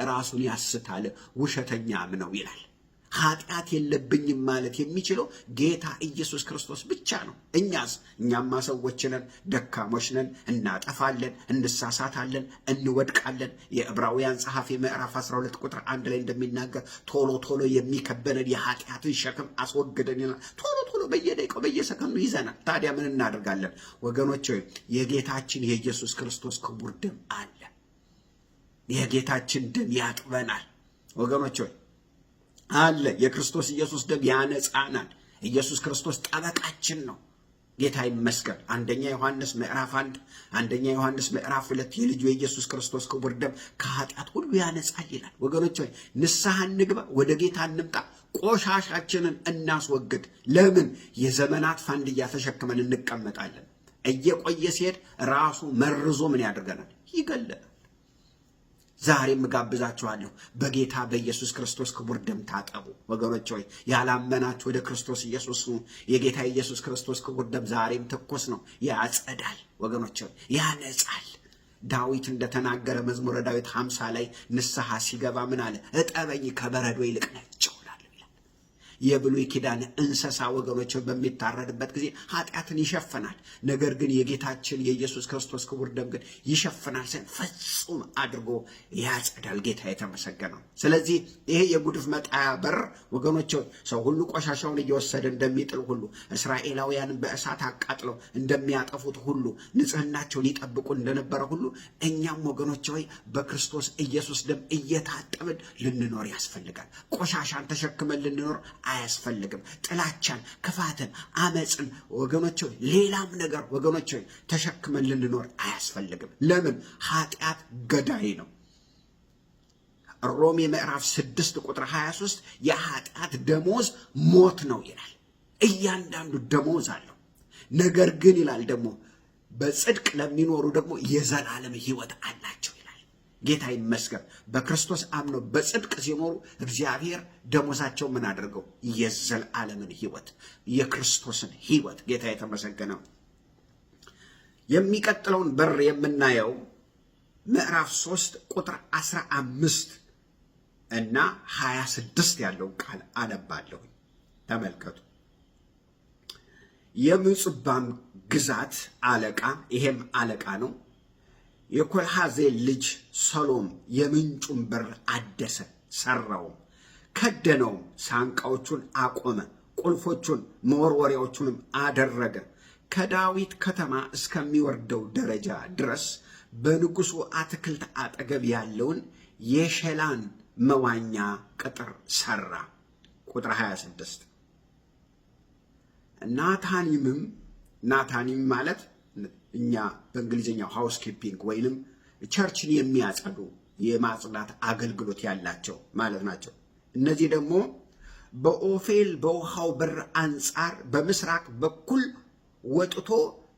ራሱን ያስታል፣ ውሸተኛም ነው ይላል። ኃጢአት የለብኝም ማለት የሚችለው ጌታ ኢየሱስ ክርስቶስ ብቻ ነው። እኛማ ሰዎች ነን፣ ደካሞች ነን፣ እናጠፋለን፣ እንሳሳታለን፣ እንወድቃለን። የዕብራውያን ጸሐፊ ምዕራፍ 12 ቁጥር 1 ላይ እንደሚናገር ቶሎ ቶሎ የሚከበንን የኃጢአትን ሸክም አስወግደን ይላል። ቶሎ ቶሎ በየደቂቃው በየሰከንዱ ይዘናል። ታዲያ ምን እናደርጋለን ወገኖች? የጌታችን የኢየሱስ ክርስቶስ ክቡር ደም አለ። የጌታችን ደም ያጥበናል ወገኖች አለ። የክርስቶስ ኢየሱስ ደም ያነጻናል። ኢየሱስ ክርስቶስ ጠበቃችን ነው። ጌታ ይመስገን። አንደኛ ዮሐንስ ምዕራፍ 1፣ አንደኛ ዮሐንስ ምዕራፍ 2 የልጁ የኢየሱስ ክርስቶስ ክቡር ደም ከኃጢአት ሁሉ ያነጻል ይላል። ወገኖች ሆይ ንስሐ እንግባ፣ ወደ ጌታ እንምጣ፣ ቆሻሻችንን እናስወግድ። ለምን? የዘመናት ፋንድያ ተሸክመን እንቀመጣለን። እየቆየ ሲሄድ ራሱ መርዞ ምን ያደርገናል? ይገለናል። ዛሬም እጋብዛችኋለሁ በጌታ በኢየሱስ ክርስቶስ ክቡር ደም ታጠቡ ወገኖች ሆይ። ያላመናችሁ ወደ ክርስቶስ ኢየሱስ የጌታ ኢየሱስ ክርስቶስ ክቡር ደም ዛሬም ትኩስ ነው፣ ያጸዳል ወገኖች ሆይ፣ ያነጻል። ዳዊት እንደተናገረ መዝሙረ ዳዊት 50 ላይ ንስሐ ሲገባ ምን አለ? እጠበኝ ከበረዶ ይልቅ ነጭ እሆናለሁ ይላል። የብሉይ ኪዳን እንስሳ ወገኖች በሚታረድበት ጊዜ ኃጢአትን ይሸፍናል። ነገር ግን የጌታችን የኢየሱስ ክርስቶስ ክቡር ደም ግን ይሸፍናል ሳይሆን ፍጹም አድርጎ ያጸዳል። ጌታ የተመሰገነው። ስለዚህ ይሄ የጉድፍ መጣያ በር ወገኖች ሰው ሁሉ ቆሻሻውን እየወሰደ እንደሚጥል ሁሉ፣ እስራኤላውያንን በእሳት አቃጥለው እንደሚያጠፉት ሁሉ፣ ንጽህናቸውን ይጠብቁ እንደነበረ ሁሉ እኛም ወገኖች ሆይ በክርስቶስ ኢየሱስ ደም እየታጠብን ልንኖር ያስፈልጋል። ቆሻሻን ተሸክመን ልንኖር አያስፈልግም። ጥላቻን፣ ክፋትን፣ አመፅን ወገኖች ሌላም ነገር ወገኖች ተሸክመን ልንኖር አያስፈልግም። ለምን? ኃጢአት ገዳይ ነው። ሮሜ ምዕራፍ 6 ቁጥር 23 የኃጢአት ደሞዝ ሞት ነው ይላል። እያንዳንዱ ደሞዝ አለው። ነገር ግን ይላል ደግሞ በጽድቅ ለሚኖሩ ደግሞ የዘላለም ሕይወት አላቸው ይላል። ጌታ ይመስገን። በክርስቶስ አምነው በጽድቅ ሲኖሩ እግዚአብሔር ደሞዛቸው ምን አድርገው? የዘላለምን ሕይወት፣ የክርስቶስን ሕይወት። ጌታ የተመሰገነው። የሚቀጥለውን በር የምናየው ምዕራፍ 3 ቁጥር 15 እና 26 ያለውን ቃል አነባለሁ። ተመልከቱ። የምጽባም ግዛት አለቃ፣ ይሄም አለቃ ነው፣ የኮልሐዜ ልጅ ሰሎም የምንጩን በር አደሰ፣ ሰራውም፣ ከደነውም፣ ሳንቃዎቹን አቆመ፣ ቁልፎቹን መወርወሪያዎቹንም አደረገ። ከዳዊት ከተማ እስከሚወርደው ደረጃ ድረስ በንጉሡ አትክልት አጠገብ ያለውን የሸላን መዋኛ ቅጥር ሰራ። ቁጥር 26 ናታኒም ማለት እኛ በእንግሊዝኛው ሃውስ ኪፒንግ ወይንም ቸርችን የሚያጸዱ የማጽዳት አገልግሎት ያላቸው ማለት ናቸው። እነዚህ ደግሞ በኦፌል በውሃው በር አንጻር በምስራቅ በኩል ወጥቶ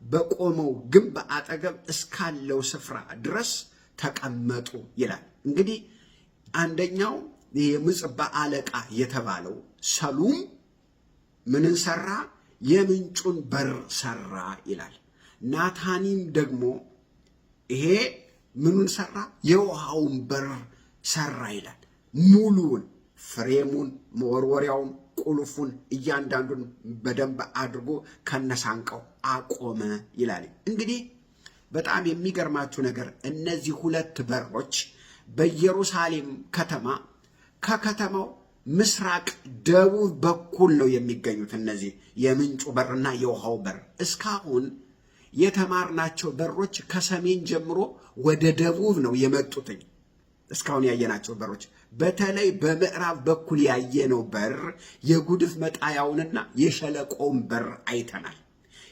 በቆመው ግንብ አጠገብ እስካለው ስፍራ ድረስ ተቀመጡ ይላል። እንግዲህ አንደኛው የምጽባ አለቃ የተባለው ሰሉም ምንን ሰራ? የምንጩን በር ሰራ ይላል። ናታኒም ደግሞ ይሄ ምኑን ሰራ? የውሃውን በር ሰራ ይላል። ሙሉውን፣ ፍሬሙን፣ መወርወሪያውን፣ ቁልፉን እያንዳንዱን በደንብ አድርጎ ከነሳንቀው አቆመ ይላል። እንግዲህ በጣም የሚገርማችሁ ነገር እነዚህ ሁለት በሮች በኢየሩሳሌም ከተማ ከከተማው ምስራቅ ደቡብ በኩል ነው የሚገኙት። እነዚህ የምንጩ በርና የውሃው በር እስካሁን የተማርናቸው በሮች ከሰሜን ጀምሮ ወደ ደቡብ ነው የመጡትኝ። እስካሁን ያየናቸው በሮች በተለይ በምዕራብ በኩል ያየነው በር የጉድፍ መጣያውንና የሸለቆውን በር አይተናል።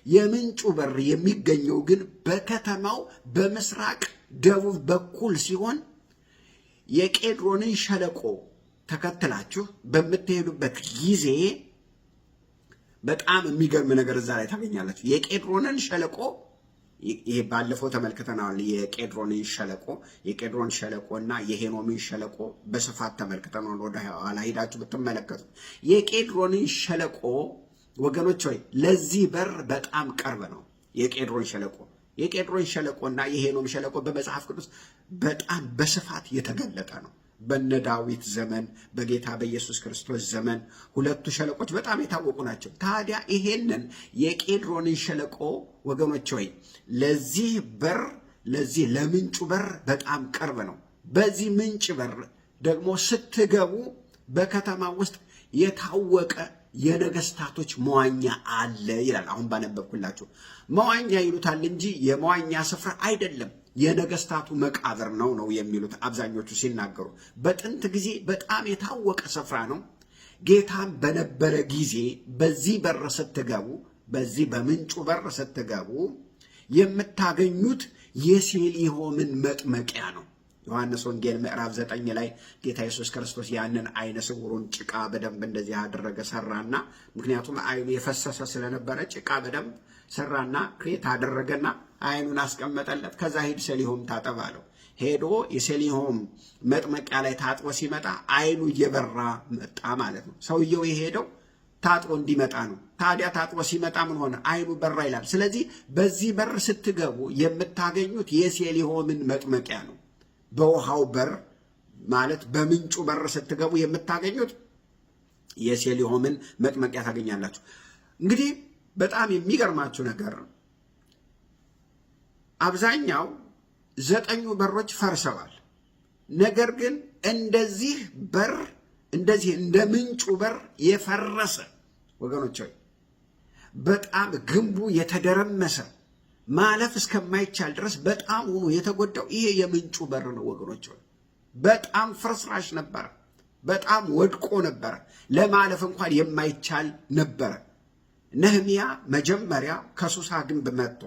የምንጩ በር የሚገኘው ግን በከተማው በምስራቅ ደቡብ በኩል ሲሆን የቄድሮንን ሸለቆ ተከትላችሁ በምትሄዱበት ጊዜ በጣም የሚገርም ነገር እዛ ላይ ታገኛላችሁ። የቄድሮንን ሸለቆ ይሄ ባለፈው ተመልክተናል። የቄድሮን ሸለቆና የሄኖምን ሸለቆ በስፋት ተመልክተናል። ወደ ኋላ ሄዳችሁ ብትመለከቱ የቄድሮንን ሸለቆ ወገኖች ሆይ ለዚህ በር በጣም ቅርብ ነው። የቄድሮን ሸለቆና የሄኖም ሸለቆ በመጽሐፍ ቅዱስ በጣም በስፋት የተገለጠ ነው። በነ ዳዊት ዘመን በጌታ በኢየሱስ ክርስቶስ ዘመን ሁለቱ ሸለቆች በጣም የታወቁ ናቸው። ታዲያ ይሄንን የቄድሮንን ሸለቆ ወገኖች ሆይ ለዚህ በር ለዚህ ለምንጩ በር በጣም ቅርብ ነው። በዚህ ምንጭ በር ደግሞ ስትገቡ በከተማ ውስጥ የታወቀ የነገስታቶች መዋኛ አለ ይላል። አሁን ባነበብኩላችሁ መዋኛ ይሉታል እንጂ የመዋኛ ስፍራ አይደለም፣ የነገስታቱ መቃብር ነው የሚሉት አብዛኞቹ ሲናገሩ። በጥንት ጊዜ በጣም የታወቀ ስፍራ ነው። ጌታም በነበረ ጊዜ በዚህ በር ስትገቡ፣ በዚህ በምንጩ በር ስትገቡ የምታገኙት የሴሊሆምን መጥመቂያ ነው። ዮሐንስ ወንጌል ምዕራፍ 9 ላይ ጌታ ኢየሱስ ክርስቶስ ያንን አይነ ስውሩን ጭቃ በደንብ እንደዚህ አደረገ ሰራና፣ ምክንያቱም አይኑ የፈሰሰ ስለነበረ ጭቃ በደንብ ሰራና ክሬት አደረገና አይኑን አስቀመጠለት። ከዛ ሂድ ሴሊሆም ታጠብ አለው። ሄዶ የሴሊሆም መጥመቂያ ላይ ታጥቦ ሲመጣ አይኑ እየበራ መጣ ማለት ነው። ሰውየው የሄደው ታጥቦ እንዲመጣ ነው። ታዲያ ታጥቦ ሲመጣ ምን ሆነ? አይኑ በራ ይላል። ስለዚህ በዚህ በር ስትገቡ የምታገኙት የሴሊሆምን መጥመቂያ ነው። በውሃው በር ማለት በምንጩ በር ስትገቡ የምታገኙት የሴሊሆምን መጥመቂያ ታገኛላችሁ። እንግዲህ በጣም የሚገርማችሁ ነገር አብዛኛው 9 በሮች ፈርሰዋል። ነገር ግን እንደዚህ በር እንደዚህ እንደ ምንጩ በር የፈረሰ ወገኖች ሆይ በጣም ግንቡ የተደረመሰ ማለፍ እስከማይቻል ድረስ በጣም ሆኖ የተጎዳው ይሄ የምንጩ በር ነው ወገኖች ሆይ። በጣም ፍርስራሽ ነበረ። በጣም ወድቆ ነበረ። ለማለፍ እንኳን የማይቻል ነበረ። ነህምያ መጀመሪያ ከሱሳ ግንብ መጥቶ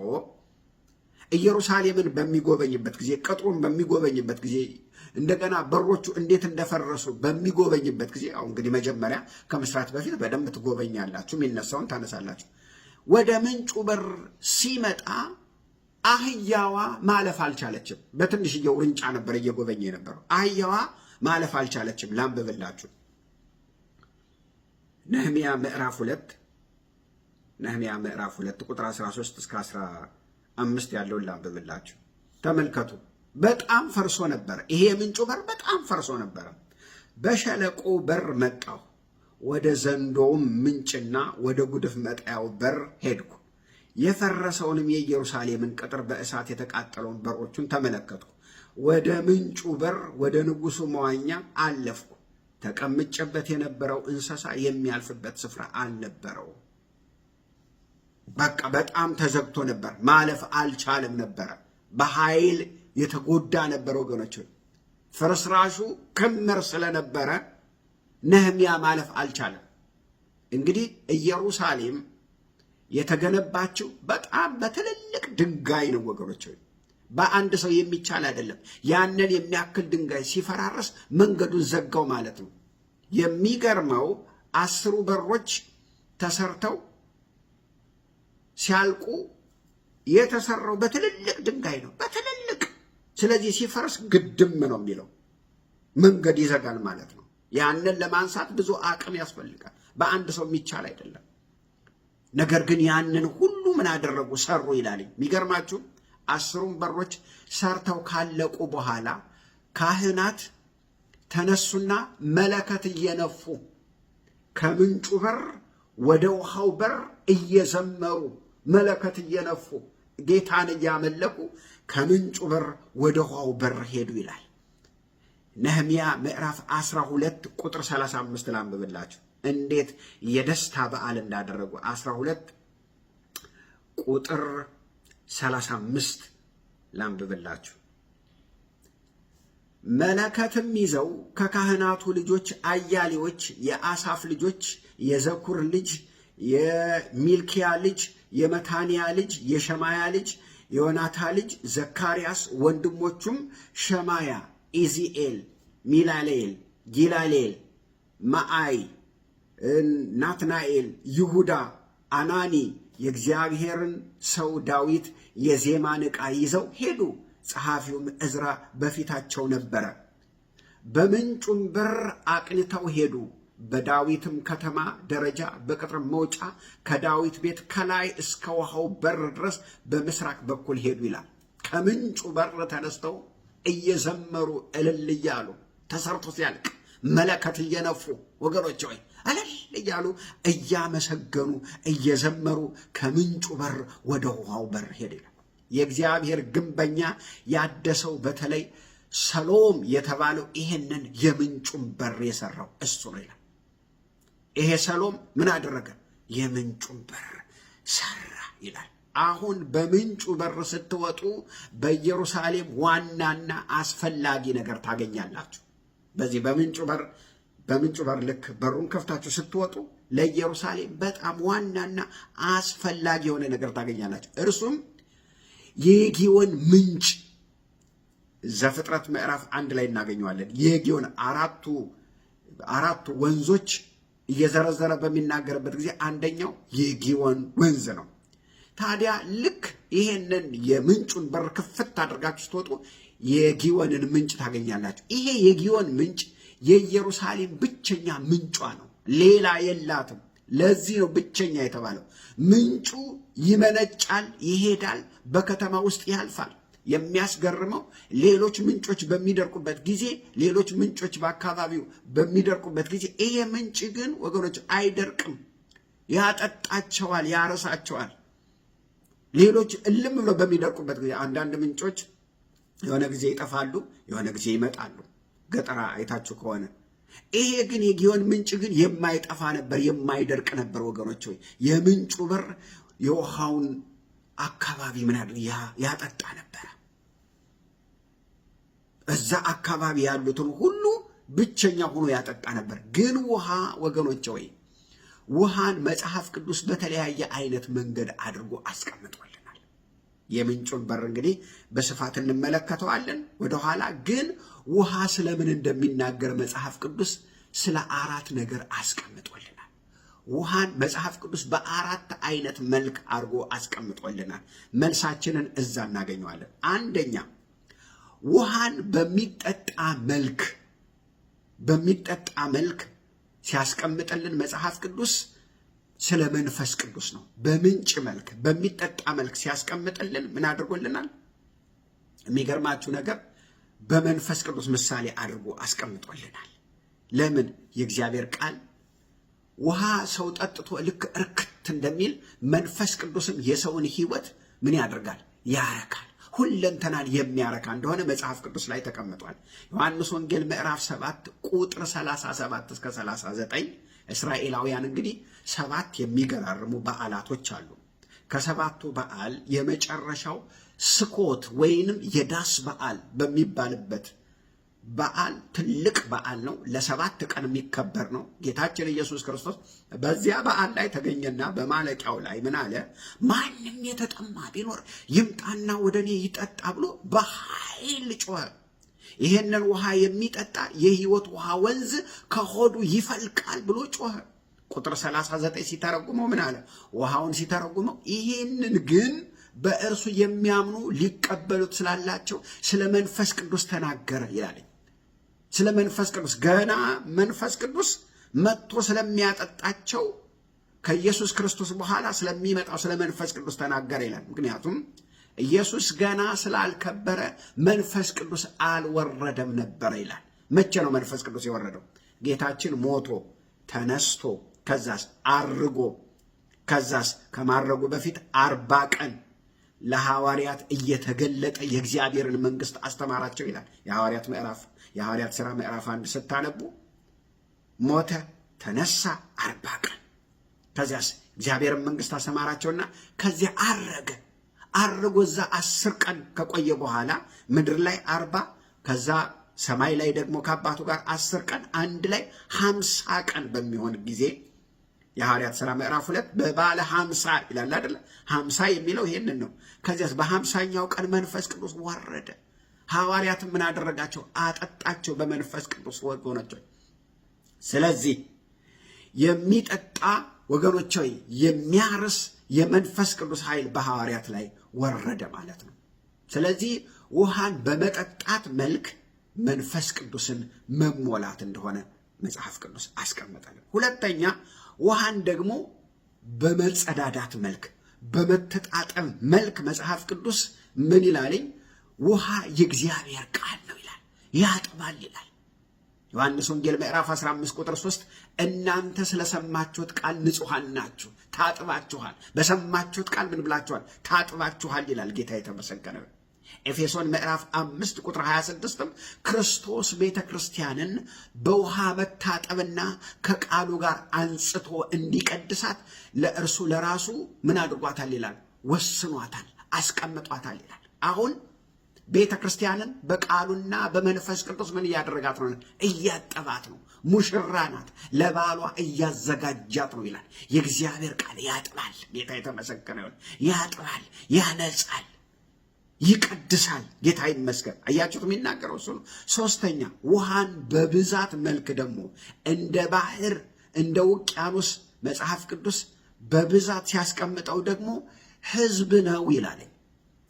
ኢየሩሳሌምን በሚጎበኝበት ጊዜ፣ ቅጥሩን በሚጎበኝበት ጊዜ፣ እንደገና በሮቹ እንዴት እንደፈረሱ በሚጎበኝበት ጊዜ፣ አሁን እንግዲህ መጀመሪያ ከመስራት በፊት በደንብ ትጎበኛላችሁ፣ የሚነሳውን ታነሳላችሁ። ወደ ምንጩ በር ሲመጣ አህያዋ ማለፍ አልቻለችም። በትንሽዬው ውርንጫ ነበር እየጎበኘ የነበረው። አህያዋ ማለፍ አልቻለችም። ላንብብላችሁ። ነህምያ ምዕራፍ 2 ቁጥር 13 እስከ 15 ያለውን ላንብብላችሁ። ተመልከቱ። በጣም ፈርሶ ነበር። ይሄ የምንጩ በር በጣም ፈርሶ ነበር። በሸለቆ በር መጣሁ፣ ወደ ዘንዶውም ምንጭና ወደ ጉድፍ መጣያው በር ሄድኩ። የፈረሰውንም የኢየሩሳሌምን ቅጥር በእሳት የተቃጠለውን በሮቹን ተመለከትኩ። ወደ ምንጩ በር ወደ ንጉሡ መዋኛ አለፍኩ። ተቀምጬበት የነበረው እንስሳ የሚያልፍበት ስፍራ አልነበረው። በቃ በጣም ተዘግቶ ነበር። ማለፍ አልቻለም ነበረ። በኃይል የተጎዳ ነበር ወገኖች። ፍርስራሹ ክምር ስለነበረ ነህምያ ማለፍ አልቻለም። እንግዲህ ኢየሩሳሌም የተገነባችው በጣም በትልልቅ ድንጋይ ነው ወገኖች። በአንድ ሰው የሚቻል አይደለም። ያንን የሚያክል ድንጋይ ሲፈራረስ መንገዱን ዘጋው ማለት ነው። የሚገርመው 10 በሮች ተሰርተው ሲያልቁ የተሰራው በትልልቅ ድንጋይ ነው፣ በትልልቅ። ስለዚህ ሲፈርስ ግድም ነው የሚለው፣ መንገድ ይዘጋል ማለት ነው። ያንን ለማንሳት ብዙ አቅም ያስፈልጋል። በአንድ ሰው የሚቻል አይደለም። ነገር ግን ያንን ሁሉ ምን አደረጉ? ሰሩ ይላል። የሚገርማችሁ 10 በሮች ሰርተው ካለቁ በኋላ ካህናት ተነሱና መለከት እየነፉ ከምንጩ በር ወደ ውሃው በር እየዘመሩ መለከት እየነፉ ጌታን እያመለኩ ከምንጩ በር ወደ ውሃው በር ሄዱ ይላል። ነህምያ ምዕራፍ 12 ቁጥር 35 ላንብብላችሁ እንዴት የደስታ በዓል እንዳደረጉ። 12 ቁጥር 35 ላንብብላችሁ። መለከትም ይዘው ከካህናቱ ልጆች አያሌዎች የአሳፍ ልጆች የዘኩር ልጅ የሚልኪያ ልጅ የመታንያ ልጅ የሸማያ ልጅ የዮናታ ልጅ ዘካርያስ ወንድሞቹም ሸማያ፣ ኢዚኤል፣ ሚላሌል፣ ጊላሌል፣ ማአይ፣ ናትናኤል፣ ይሁዳ፣ አናኒ የእግዚአብሔርን ሰው ዳዊት የዜማን ዕቃ ይዘው ሄዱ። ጸሐፊውም ዕዝራ በፊታቸው ነበረ። በምንጩም በር አቅንተው ሄዱ። በዳዊትም ከተማ ደረጃ በቅጥር መውጫ ከዳዊት ቤት ከላይ እስከ ውሃው በር ድረስ በምስራቅ በኩል ሄዱ ይላል። ከምንጩ በር ተነስተው እየዘመሩ እልል እያሉ ተሰርቶ ሲያልቅ መለከት እየነፉ ወገኖች ሆይ እልል እያሉ እያመሰገኑ እየዘመሩ ከምንጩ በር ወደ ውሃው በር ሄዱ ይላል። የእግዚአብሔር ግንበኛ ያደሰው በተለይ ሰሎም የተባለው ይሄንን የምንጩን በር የሰራው እሱ ነው ይላል። ይሄ ሰሎም ምን አደረገ? የምንጩን በር ሰራ ይላል። አሁን በምንጩ በር ስትወጡ በኢየሩሳሌም ዋናና አስፈላጊ ነገር ታገኛላችሁ። በዚህ በምንጩ በር ልክ በሩን ከፍታችሁ ስትወጡ ለኢየሩሳሌም በጣም ዋናና አስፈላጊ የሆነ ነገር ታገኛላችሁ። እርሱም የጊዮን ምንጭ ዘፍጥረት ምዕራፍ 1 ላይ እናገኘዋለን። የጊዮን አራቱ ወንዞች እየዘረዘረ በሚናገርበት ጊዜ አንደኛው የጊዮን ወንዝ ነው። ታዲያ ልክ ይሄንን የምንጩን በር ክፍት አድርጋችሁ ስትወጡ የጊዮንን ምንጭ ታገኛላችሁ። ይሄ የጊዮን ምንጭ የኢየሩሳሌም ብቸኛ ምንጯ ነው፣ ሌላ የላትም። ለዚህ ነው ብቸኛ የተባለው። ምንጩ ይመነጫል፣ ይሄዳል፣ በከተማ ውስጥ ያልፋል። የሚያስገርመው ሌሎች ምንጮች በሚደርቁበት ጊዜ፣ ሌሎች ምንጮች በአካባቢው በሚደርቁበት ጊዜ ይሄ ምንጭ ግን ወገኖች አይደርቅም፣ ያጠጣቸዋል፣ ያረሳቸዋል። ሌሎች እልም ብሎ በሚደርቁበት ጊዜ አንዳንድ ምንጮች የሆነ ጊዜ ይጠፋሉ፣ የሆነ ጊዜ ይመጣሉ። ገጠራ አይታችሁ ከሆነ ይሄ ግን የጊዮን ምንጭ ግን የማይጠፋ ነበር፣ የማይደርቅ ነበር። ወገኖች ሆይ የምንጩ በር የውሃውን አካባቢ ምን ያጠጣ ነበረ። እዛ አካባቢ ያሉትን ሁሉ ብቸኛ ሆኖ ያጠጣ ነበር። ግን ውሃ ወገኖች ሆይ ውሃን መጽሐፍ ቅዱስ በተለያየ አይነት መንገድ አድርጎ አስቀምጦልናል። የምንጩን በር እንግዲህ በስፋት እንመለከተዋለን ወደኋላ። ግን ውሃ ስለምን እንደሚናገር መጽሐፍ ቅዱስ ስለ 4 ነገር አስቀምጦልናል። ውሃን መጽሐፍ ቅዱስ በ4 አይነት መልክ አድርጎ አስቀምጦልናል። መልሳችንን እዛ እናገኘዋለን። አንደኛ ውሃን በሚጠጣ መልክ ሲያስቀምጥልን መጽሐፍ ቅዱስ ስለ መንፈስ ቅዱስ ነው። በምንጭ መልክ በሚጠጣ መልክ ሲያስቀምጥልን ምን አድርጎልናል? የሚገርማችሁ ነገር በመንፈስ ቅዱስ ምሳሌ አድርጎ አስቀምጦልናል። ለምን? የእግዚአብሔር ቃል ውሃ ሰው ጠጥቶ ልክ እርክት እንደሚል መንፈስ ቅዱስም የሰውን ሕይወት ምን ያደርጋል? ያረካል። ሁለንተናን የሚያረካ እንደሆነ መጽሐፍ ቅዱስ ላይ ተቀምጧል። ዮሐንስ ወንጌል ምዕራፍ 7 ቁጥር 37 እስከ 39 እስራኤላውያን እንግዲህ 7 የሚገራርሙ በዓላቶች አሉ። ከሰባቱ በዓል የመጨረሻው ስኮት ወይንም የዳስ በዓል በሚባልበት በዓል ትልቅ በዓል ነው። ለ7 ቀን የሚከበር ነው። ጌታችን ኢየሱስ ክርስቶስ በዚያ በዓል ላይ ተገኘና በማለቂያው ላይ ምን አለ? ማንም የተጠማ ቢኖር ይምጣና ወደ እኔ ይጠጣ ብሎ በኃይል ጮኸ። ይሄንን ውሃ የሚጠጣ የሕይወት ውሃ ወንዝ ከሆዱ ይፈልቃል ብሎ ጮኸ። ቁጥር 39 ሲተረጉመው ምን አለ? ውሃውን ሲተረጉመው ይሄንን ግን በእርሱ የሚያምኑ ሊቀበሉት ስላላቸው ስለ መንፈስ ቅዱስ ተናገረ ይላል። ስለ መንፈስ ቅዱስ ገና መንፈስ ቅዱስ መጥቶ ስለሚያጠጣቸው ከኢየሱስ ክርስቶስ በኋላ ስለሚመጣው ስለ መንፈስ ቅዱስ ተናገረ ይላል። ምክንያቱም ኢየሱስ ገና ስላልከበረ መንፈስ ቅዱስ አልወረደም ነበረ ይላል። መቼ ነው መንፈስ ቅዱስ የወረደው? ጌታችን ሞቶ ተነስቶ ከዛስ አርጎ ከዛስ ከማረጉ በፊት 40 ቀን ለሐዋርያት እየተገለጠ የእግዚአብሔርን መንግስት አስተማራቸው ይላል። የሐዋርያት ሥራ ምዕራፍ 1 ስታነቡ ሞተ፣ ተነሳ 40 ቀን ከዚያስ እግዚአብሔርን መንግስት አስተማራቸውና ከዚያ አረጎ እዛ 10 ቀን ከቆየ በኋላ ምድር ላይ 40 ከዛ ሰማይ ላይ ደግሞ ከአባቱ ጋር 10 ቀን አንድ ላይ 50 ቀን በሚሆን ጊዜ የሐዋርያት ሥራ ምዕራፍ 2 በባለ 50 ይላል አይደል? 50 የሚለው ይሄንን ነው። ከዚያስ በ50ኛው ቀን መንፈስ ቅዱስ ወረደ። ሐዋርያትን ምን አደረጋቸው? አጠጣቸው በመንፈስ ቅዱስ ወገኖች። ስለዚህ የሚጠጣ ወገኖች ሆይ የሚያርስ የመንፈስ ቅዱስ ኃይል በሐዋርያት ላይ ወረደ ማለት ነው። ስለዚህ ውሃን በመጠጣት መልክ መንፈስ ቅዱስን መሞላት እንደሆነ መጽሐፍ ቅዱስ አስቀመጠልን። ሁለተኛ ውሃን ደግሞ በመጸዳዳት መልክ በመተጣጠብ መልክ መጽሐፍ ቅዱስ ምን ይላልኝ? ውሃ የእግዚአብሔር ቃል ነው ይላል፣ ያጥባል ይላል። ዮሐንስ ወንጌል ምዕራፍ 15 ቁጥር 3 እናንተ ስለሰማችሁት ቃል ንጹሐን ናችሁ፣ ታጥባችኋል። በሰማችሁት ቃል ምን ብላችኋል? ታጥባችኋል ይላል። ጌታ የተመሰገነ። ኤፌሶን ምዕራፍ 5 ቁጥር 26ም ክርስቶስ ቤተ ክርስቲያንን በውሃ መታጠብና ከቃሉ ጋር አንጽቶ እንዲቀድሳት ለእርሱ ለራሱ ምን አድርጓታል ይላል? ወስኗታል፣ አስቀምጧታል ይላል። አሁን ቤተ ክርስቲያንን በቃሉና በመንፈስ ቅዱስ ምን እያደረጋት ነው? እያጠባት ነው። ሙሽራ ናት፣ ለባሏ እያዘጋጃት ነው ይላል። የእግዚአብሔር ቃል ያጥባል። ጌታ የተመሰገነ ይሁን። ያጥባል፣ ያነጻል፣ ይቀድሳል። ጌታ ይመስገን። አያችሁት? የሚናገረው እሱ ነው። ሶስተኛ ውሃን በብዛት መልክ ደግሞ እንደ ባህር እንደ ውቅያኖስ መጽሐፍ ቅዱስ በብዛት ሲያስቀምጠው ደግሞ ሕዝብ ነው ይላል።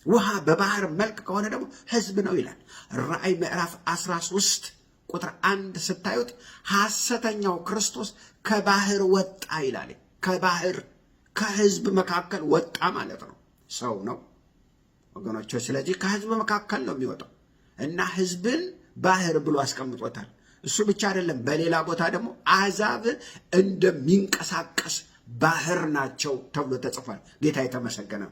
ውሃ በባህር መልክ ከሆነ ደግሞ ሕዝብ ነው ይላል። ራእይ ምዕራፍ 13 ቁጥር 1 ስታዩት ሐሰተኛው ክርስቶስ ከባህር ወጣ ይላል። ከባህር ከሕዝብ መካከል ወጣ ማለት ነው። ሰው ነው ወገኖች። ስለዚህ ከሕዝብ መካከል ነው የሚወጣው እና ሕዝብን ባህር ብሎ አስቀምጦታል። እሱ ብቻ አይደለም፣ በሌላ ቦታ ደግሞ አሕዛብ እንደሚንቀሳቀስ ባህር ናቸው ተብሎ ተጽፏል። ጌታ የተመሰገነ።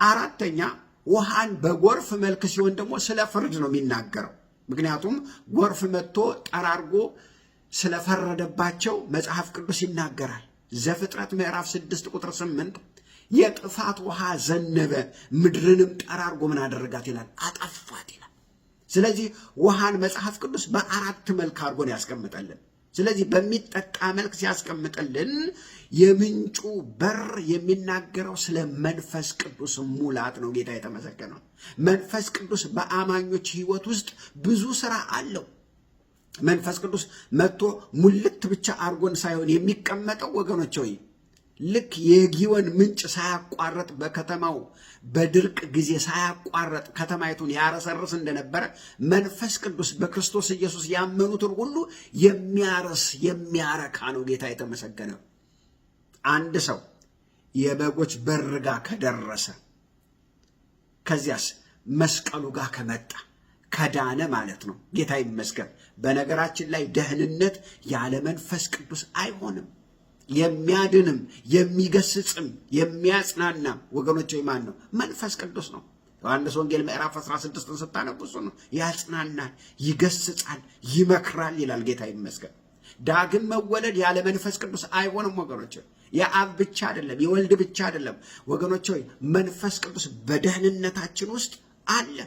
አራተኛ ውሃን በጎርፍ መልክ ሲሆን ደግሞ ስለ ፍርድ ነው የሚናገረው። ምክንያቱም ጎርፍ መጥቶ ጠራርጎ ስለፈረደባቸው መጽሐፍ ቅዱስ ይናገራል። ዘፍጥረት ምዕራፍ 6 ቁጥር 8 የጥፋት ውሃ ዘነበ፣ ምድርንም ጠራርጎ ምን አደረጋት ይላል? አጠፋት ይላል። ስለዚህ ውሃን መጽሐፍ ቅዱስ በአራት መልክ አድርጎ ነው ያስቀምጠልን። ስለዚህ በሚጠጣ መልክ ሲያስቀምጥልን የምንጩ በር የሚናገረው ስለ መንፈስ ቅዱስ ሙላት ነው። ጌታ የተመሰገነው። መንፈስ ቅዱስ በአማኞች ሕይወት ውስጥ ብዙ ስራ አለው። መንፈስ ቅዱስ መጥቶ ሙልት ብቻ አርጎን ሳይሆን የሚቀመጠው ወገኖች ሆይ ልክ የጊዮን ምንጭ ሳያቋረጥ በከተማው በድርቅ ጊዜ ሳያቋረጥ ከተማይቱን ያረሰርስ እንደነበረ መንፈስ ቅዱስ በክርስቶስ ኢየሱስ ያመኑትን ሁሉ የሚያረስ የሚያረካ ነው። ጌታ የተመሰገነ። አንድ ሰው የበጎች በር ጋር ከደረሰ ከዚያስ መስቀሉ ጋር ከመጣ ከዳነ ማለት ነው። ጌታ ይመስገን። በነገራችን ላይ ደህንነት ያለ መንፈስ ቅዱስ አይሆንም። የሚያድንም የሚገስጽም የሚያጽናናም ወገኖች ማን ነው? መንፈስ ቅዱስ ነው። ዮሐንስ ወንጌል ምዕራፍ 16 ስታነቡ እሱ ነው። ያጽናናል፣ ይገስጻል፣ ይመክራል ይላል። ጌታ ይመስገን። ዳግም መወለድ ያለ መንፈስ ቅዱስ አይሆንም ወገኖች። የአብ ብቻ አይደለም፣ የወልድ ብቻ አይደለም ወገኖች ሆይ መንፈስ ቅዱስ በደህንነታችን ውስጥ አለ።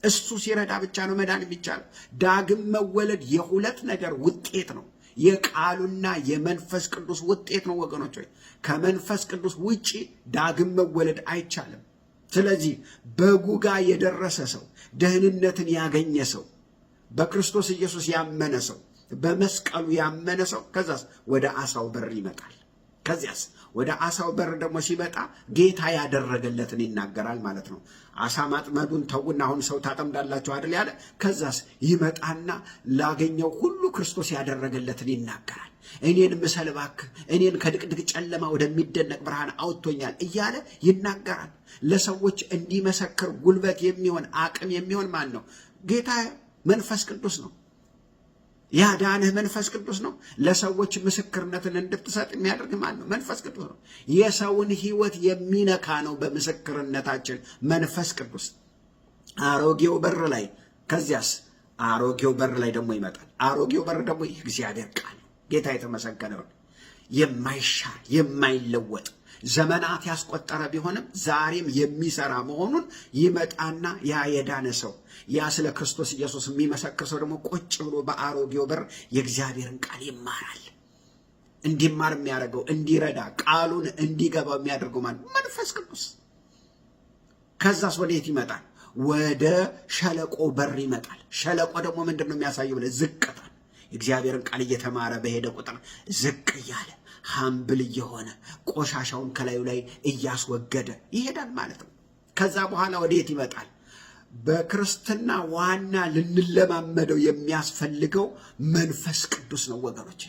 እሱ ሲረዳ ብቻ ነው መዳን የሚቻለው። ዳግም መወለድ የሁለት ነገር ውጤት ነው። የቃሉና የመንፈስ ቅዱስ ውጤት ነው ወገኖች ሆይ። ከመንፈስ ቅዱስ ውጪ ዳግም መወለድ አይቻልም። ስለዚህ በጉጋ የደረሰ ሰው፣ ደህንነትን ያገኘ ሰው፣ በክርስቶስ ኢየሱስ ያመነ ሰው፣ በመስቀሉ ያመነ ሰው ከዛስ ወደ አሳው በር ይመጣል። ከዚያስ ወደ አሳው በር ደግሞ ሲመጣ ጌታ ያደረገለትን ይናገራል ማለት ነው። አሳ ማጥመዱን ተውና አሁን ሰው ታጠምዳላችሁ አይደል ያለ። ከዛስ ይመጣና ላገኘው ሁሉ ክርስቶስ ያደረገለትን ይናገራል። እኔን ምሰል እባክህ፣ እኔን ከድቅድቅ ጨለማ ወደሚደነቅ ብርሃን አውጥቶኛል እያለ ይናገራል። ለሰዎች እንዲመሰክር ጉልበት የሚሆን አቅም የሚሆን ማን ነው? ጌታ መንፈስ ቅዱስ ነው። ያዳንህ መንፈስ ቅዱስ ነው። ለሰዎች ምስክርነትን እንድትሰጥ የሚያደርግ ማን ነው? መንፈስ ቅዱስ ነው። የሰውን ሕይወት የሚነካ ነው በምስክርነታችን መንፈስ ቅዱስ። አሮጌው በር ላይ ከዚያስ አሮጌው በር ላይ ደግሞ ይመጣል። አሮጌው በር ደግሞ የእግዚአብሔር ቃል ነው። ጌታ የተመሰገነውን የማይሻር የማይለወጥ ዘመናት ያስቆጠረ ቢሆንም ዛሬም የሚሰራ መሆኑን ይመጣና ያ የዳነ ሰው ያ ስለ ክርስቶስ ኢየሱስ የሚመሰክር ሰው ደግሞ ቁጭ ብሎ በአሮጌው በር የእግዚአብሔርን ቃል ይማራል። እንዲማር የሚያደርገው እንዲረዳ ቃሉን እንዲገባው የሚያደርገው ማለት መንፈስ ቅዱስ። ከዛስ ወዴት ይመጣል? ወደ ሸለቆ በር ይመጣል። ሸለቆ ደግሞ ምንድን ነው የሚያሳየው? ዝቅታ። የእግዚአብሔርን ቃል እየተማረ በሄደ ቁጥር ዝቅ እያለ ሀምብል እየሆነ ቆሻሻውን ከላዩ ላይ እያስወገደ ይሄዳል ማለት ነው። ከዛ በኋላ ወዴት ይመጣል? በክርስትና ዋና ልንለማመደው የሚያስፈልገው መንፈስ ቅዱስ ነው ወገኖች።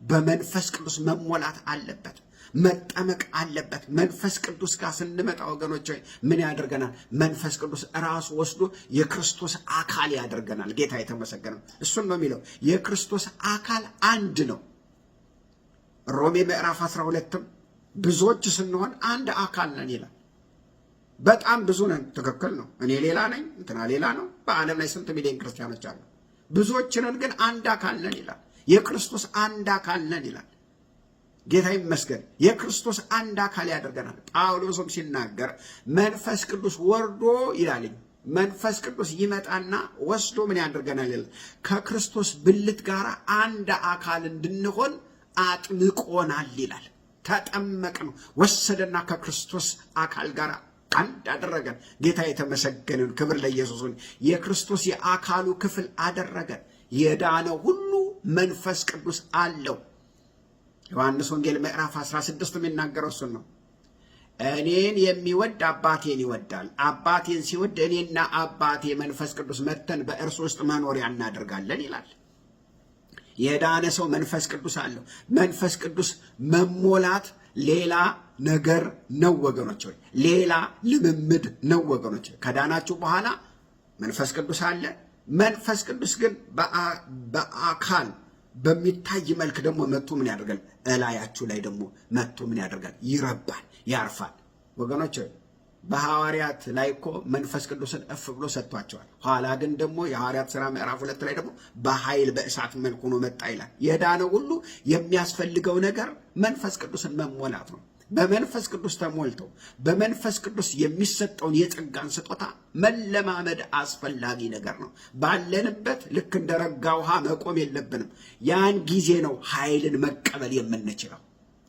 በመንፈስ ቅዱስ መሞላት አለበት፣ መጠመቅ አለበት። መንፈስ ቅዱስ ጋር ስንመጣ ወገኖች ምን ያደርገናል? መንፈስ ቅዱስ ራሱ ወስዶ የክርስቶስ አካል ያደርገናል። ጌታ የተመሰገነ። እሱን ነው የሚለው የክርስቶስ አካል አንድ ነው። ሮሜ ምዕራፍ 12ም ብዙዎች ስንሆን አንድ አካል ነን ይላል። በጣም ብዙ ነን፣ ትክክል ነው። እኔ ሌላ ነኝ፣ እንትና ሌላ ነው። በዓለም ላይ ስንት ሚሊዮን ክርስቲያኖች አሉ? ብዙዎች ነን፣ ግን አንድ አካል ነን ይላል። የክርስቶስ አንድ አካል ነን ይላል። ጌታ ይመስገን። የክርስቶስ አንድ አካል ያደርገናል። ጳውሎስም ሲናገር መንፈስ ቅዱስ ወርዶ ይላልኝ መንፈስ ቅዱስ ይመጣና ወስዶ ምን ያደርገናል ይላል? ከክርስቶስ ብልት ጋር አንድ አካል እንድንሆን አጥምቆናል ይላል። ተጠመቅ ነው፣ ወሰደና ከክርስቶስ አካል ጋር አንድ አደረገን። ጌታ የተመሰገነን። ክብር ለኢየሱስ። የክርስቶስ የአካሉ ክፍል አደረገን። የዳነው ሁሉ መንፈስ ቅዱስ አለው። ዮሐንስ ወንጌል ምዕራፍ 16 የሚናገረው እሱን ነው። እኔን የሚወድ አባቴን ይወዳል፣ አባቴን ሲወድ እኔና አባቴ መንፈስ ቅዱስ መጥተን በእርሱ ውስጥ መኖሪያ እናደርጋለን ይላል። የዳነ ሰው መንፈስ ቅዱስ አለው። መንፈስ ቅዱስ መሞላት ሌላ ነገር ነው ወገኖች፣ ሌላ ልምምድ ነው ወገኖች። ከዳናችሁ በኋላ መንፈስ ቅዱስ አለ። መንፈስ ቅዱስ ግን በአካል በሚታይ መልክ ደግሞ መጥቶ ምን ያደርጋል? እላያችሁ ላይ ደግሞ መጥቶ ምን ያደርጋል? ይረባል፣ ያርፋል ወገኖች። በሐዋርያት ላይ እኮ መንፈስ ቅዱስን እፍ ብሎ ሰጥቷቸዋል። ኋላ ግን ደግሞ የሐዋርያት ሥራ ምዕራፍ 2 ላይ ደግሞ በኃይል በእሳት መልክ ሆኖ መጣ ይላል። የዳነው ሁሉ የሚያስፈልገው ነገር መንፈስ ቅዱስን መሞላት ነው። በመንፈስ ቅዱስ ተሞልተው በመንፈስ ቅዱስ የሚሰጠውን የጸጋን ስጦታ መለማመድ አስፈላጊ ነገር ነው። ባለንበት ልክ እንደ ረጋ ውሃ መቆም የለብንም። ያን ጊዜ ነው ኃይልን መቀበል የምንችለው።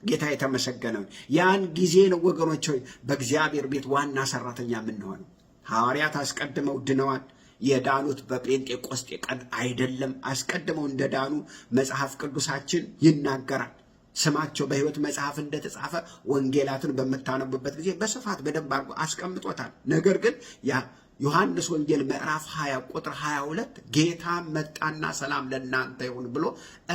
ጌታ የተመሰገነ። ያን ጊዜ ነው ወገኖች ሆይ በእግዚአብሔር ቤት ዋና ሰራተኛ የምንሆነው። ሐዋርያት አስቀድመው ድነዋል። የዳኑት በጴንጤቆስጤ ቀን አይደለም። አስቀድመው እንደዳኑ መጽሐፍ ቅዱሳችን ይናገራል። ስማቸው በሕይወት መጽሐፍ እንደተጻፈ ወንጌላትን በምታነቡበት ጊዜ በስፋት በደንብ አድርጎ አስቀምጦታል። ነገር ግን ዮሐንስ ወንጌል ምዕራፍ 20 ቁጥር 22 ጌታ መጣና ሰላም ለእናንተ ይሁን ብሎ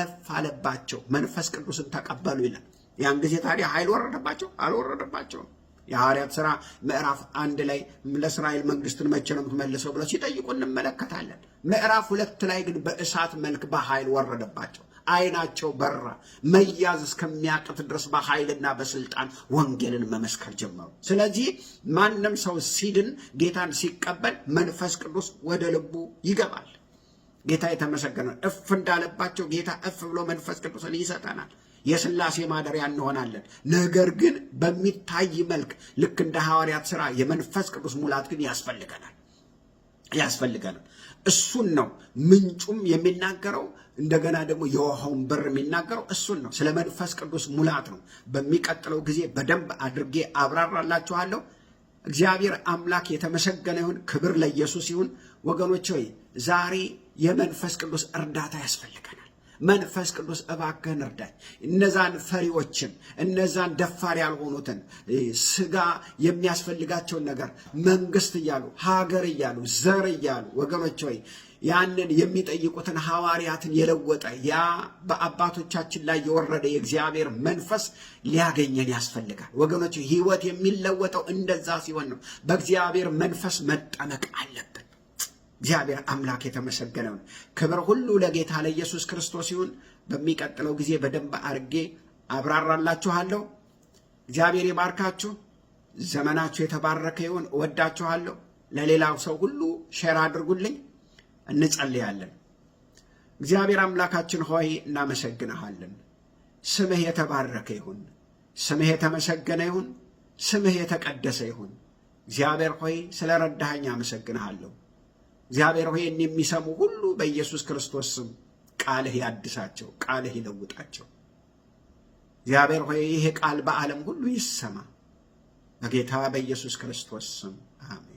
እፍ አለባቸው፣ መንፈስ ቅዱስን ተቀበሉ ይላል። ያን ጊዜ ታዲያ ኃይል ወረደባቸው? አልወረደባቸውም። የሐዋርያት ሥራ ምዕራፍ 1 ላይ ለእስራኤል መንግስትን መቼ ነው የምትመልሰው ብለው ሲጠይቁ እንመለከታለን። ምዕራፍ 2 ላይ ግን በእሳት መልክ በኃይል ወረደባቸው። ዓይናቸው በራ። መያዝ እስከሚያቅት ድረስ በኃይልና በስልጣን ወንጌልን መመስከር ጀመሩ። ስለዚህ ማንም ሰው ሲድን ጌታን ሲቀበል መንፈስ ቅዱስ ወደ ልቡ ይገባል። ጌታ የተመሰገነ። እፍ እንዳለባቸው ጌታ እፍ ብሎ መንፈስ ቅዱስን ይሰጠናል። የሥላሴ ማደሪያ እንሆናለን። ነገር ግን በሚታይ መልክ ልክ እንደ ሐዋርያት ሥራ የመንፈስ ቅዱስ ሙላት ግን ያስፈልገናል። እሱን ነው ምንጩም የሚናገረው። እንደገና ደግሞ የውሃውን በር የሚናገረው እሱን ነው። ስለ መንፈስ ቅዱስ ሙላት ነው። በሚቀጥለው ጊዜ በደንብ አድርጌ አብራራላችኋለሁ። እግዚአብሔር አምላክ የተመሰገነ ይሁን። ክብር ለኢየሱስ ይሁን። ወገኖች ሆይ ዛሬ የመንፈስ ቅዱስ እርዳታ ያስፈልገናል። መንፈስ ቅዱስ እባክህን እርዳኝ። እነዛን ፈሪዎችን፣ እነዛን ደፋር ያልሆኑትን ስጋ የሚያስፈልጋቸውን ነገር መንግስት እያሉ ሀገር እያሉ ዘር እያሉ ወገኖች ሆይ ያንን የሚጠይቁትን ሐዋርያትን የለወጠ ያ በአባቶቻችን ላይ የወረደ የእግዚአብሔር መንፈስ ሊያገኘን ያስፈልጋል ወገኖች። ህይወት የሚለወጠው እንደዛ ሲሆን ነው። በእግዚአብሔር መንፈስ መጠመቅ አለብን። እግዚአብሔር አምላክ የተመሰገነ ይሁን። ክብር ሁሉ ለጌታ ለኢየሱስ ክርስቶስ ይሁን። በሚቀጥለው ጊዜ በደንብ አድርጌ አብራራላችኋለሁ። እግዚአብሔር ይባርካችሁ። ዘመናችሁ የተባረከ ይሁን። እወዳችኋለሁ። ለሌላው ሰው ሁሉ ሼር አድርጉልኝ። እንጸልያለን። እግዚአብሔር አምላካችን ሆይ እናመሰግንሃለን። ስምህ የተባረከ ይሁን። ስምህ የተመሰገነ ይሁን። ስምህ የተቀደሰ ይሁን። እግዚአብሔር ሆይ ስለ ረዳኸኝ አመሰግንሃለሁ። እግዚአብሔር ሆይ የሚሰሙ ሁሉ በኢየሱስ ክርስቶስ ስም ቃልህ ያድሳቸው፣ ቃልህ ይለውጣቸው። እግዚአብሔር ሆይ ይሄ ቃል በዓለም ሁሉ ይሰማ፣ በጌታ በኢየሱስ ክርስቶስ ስም አሜን።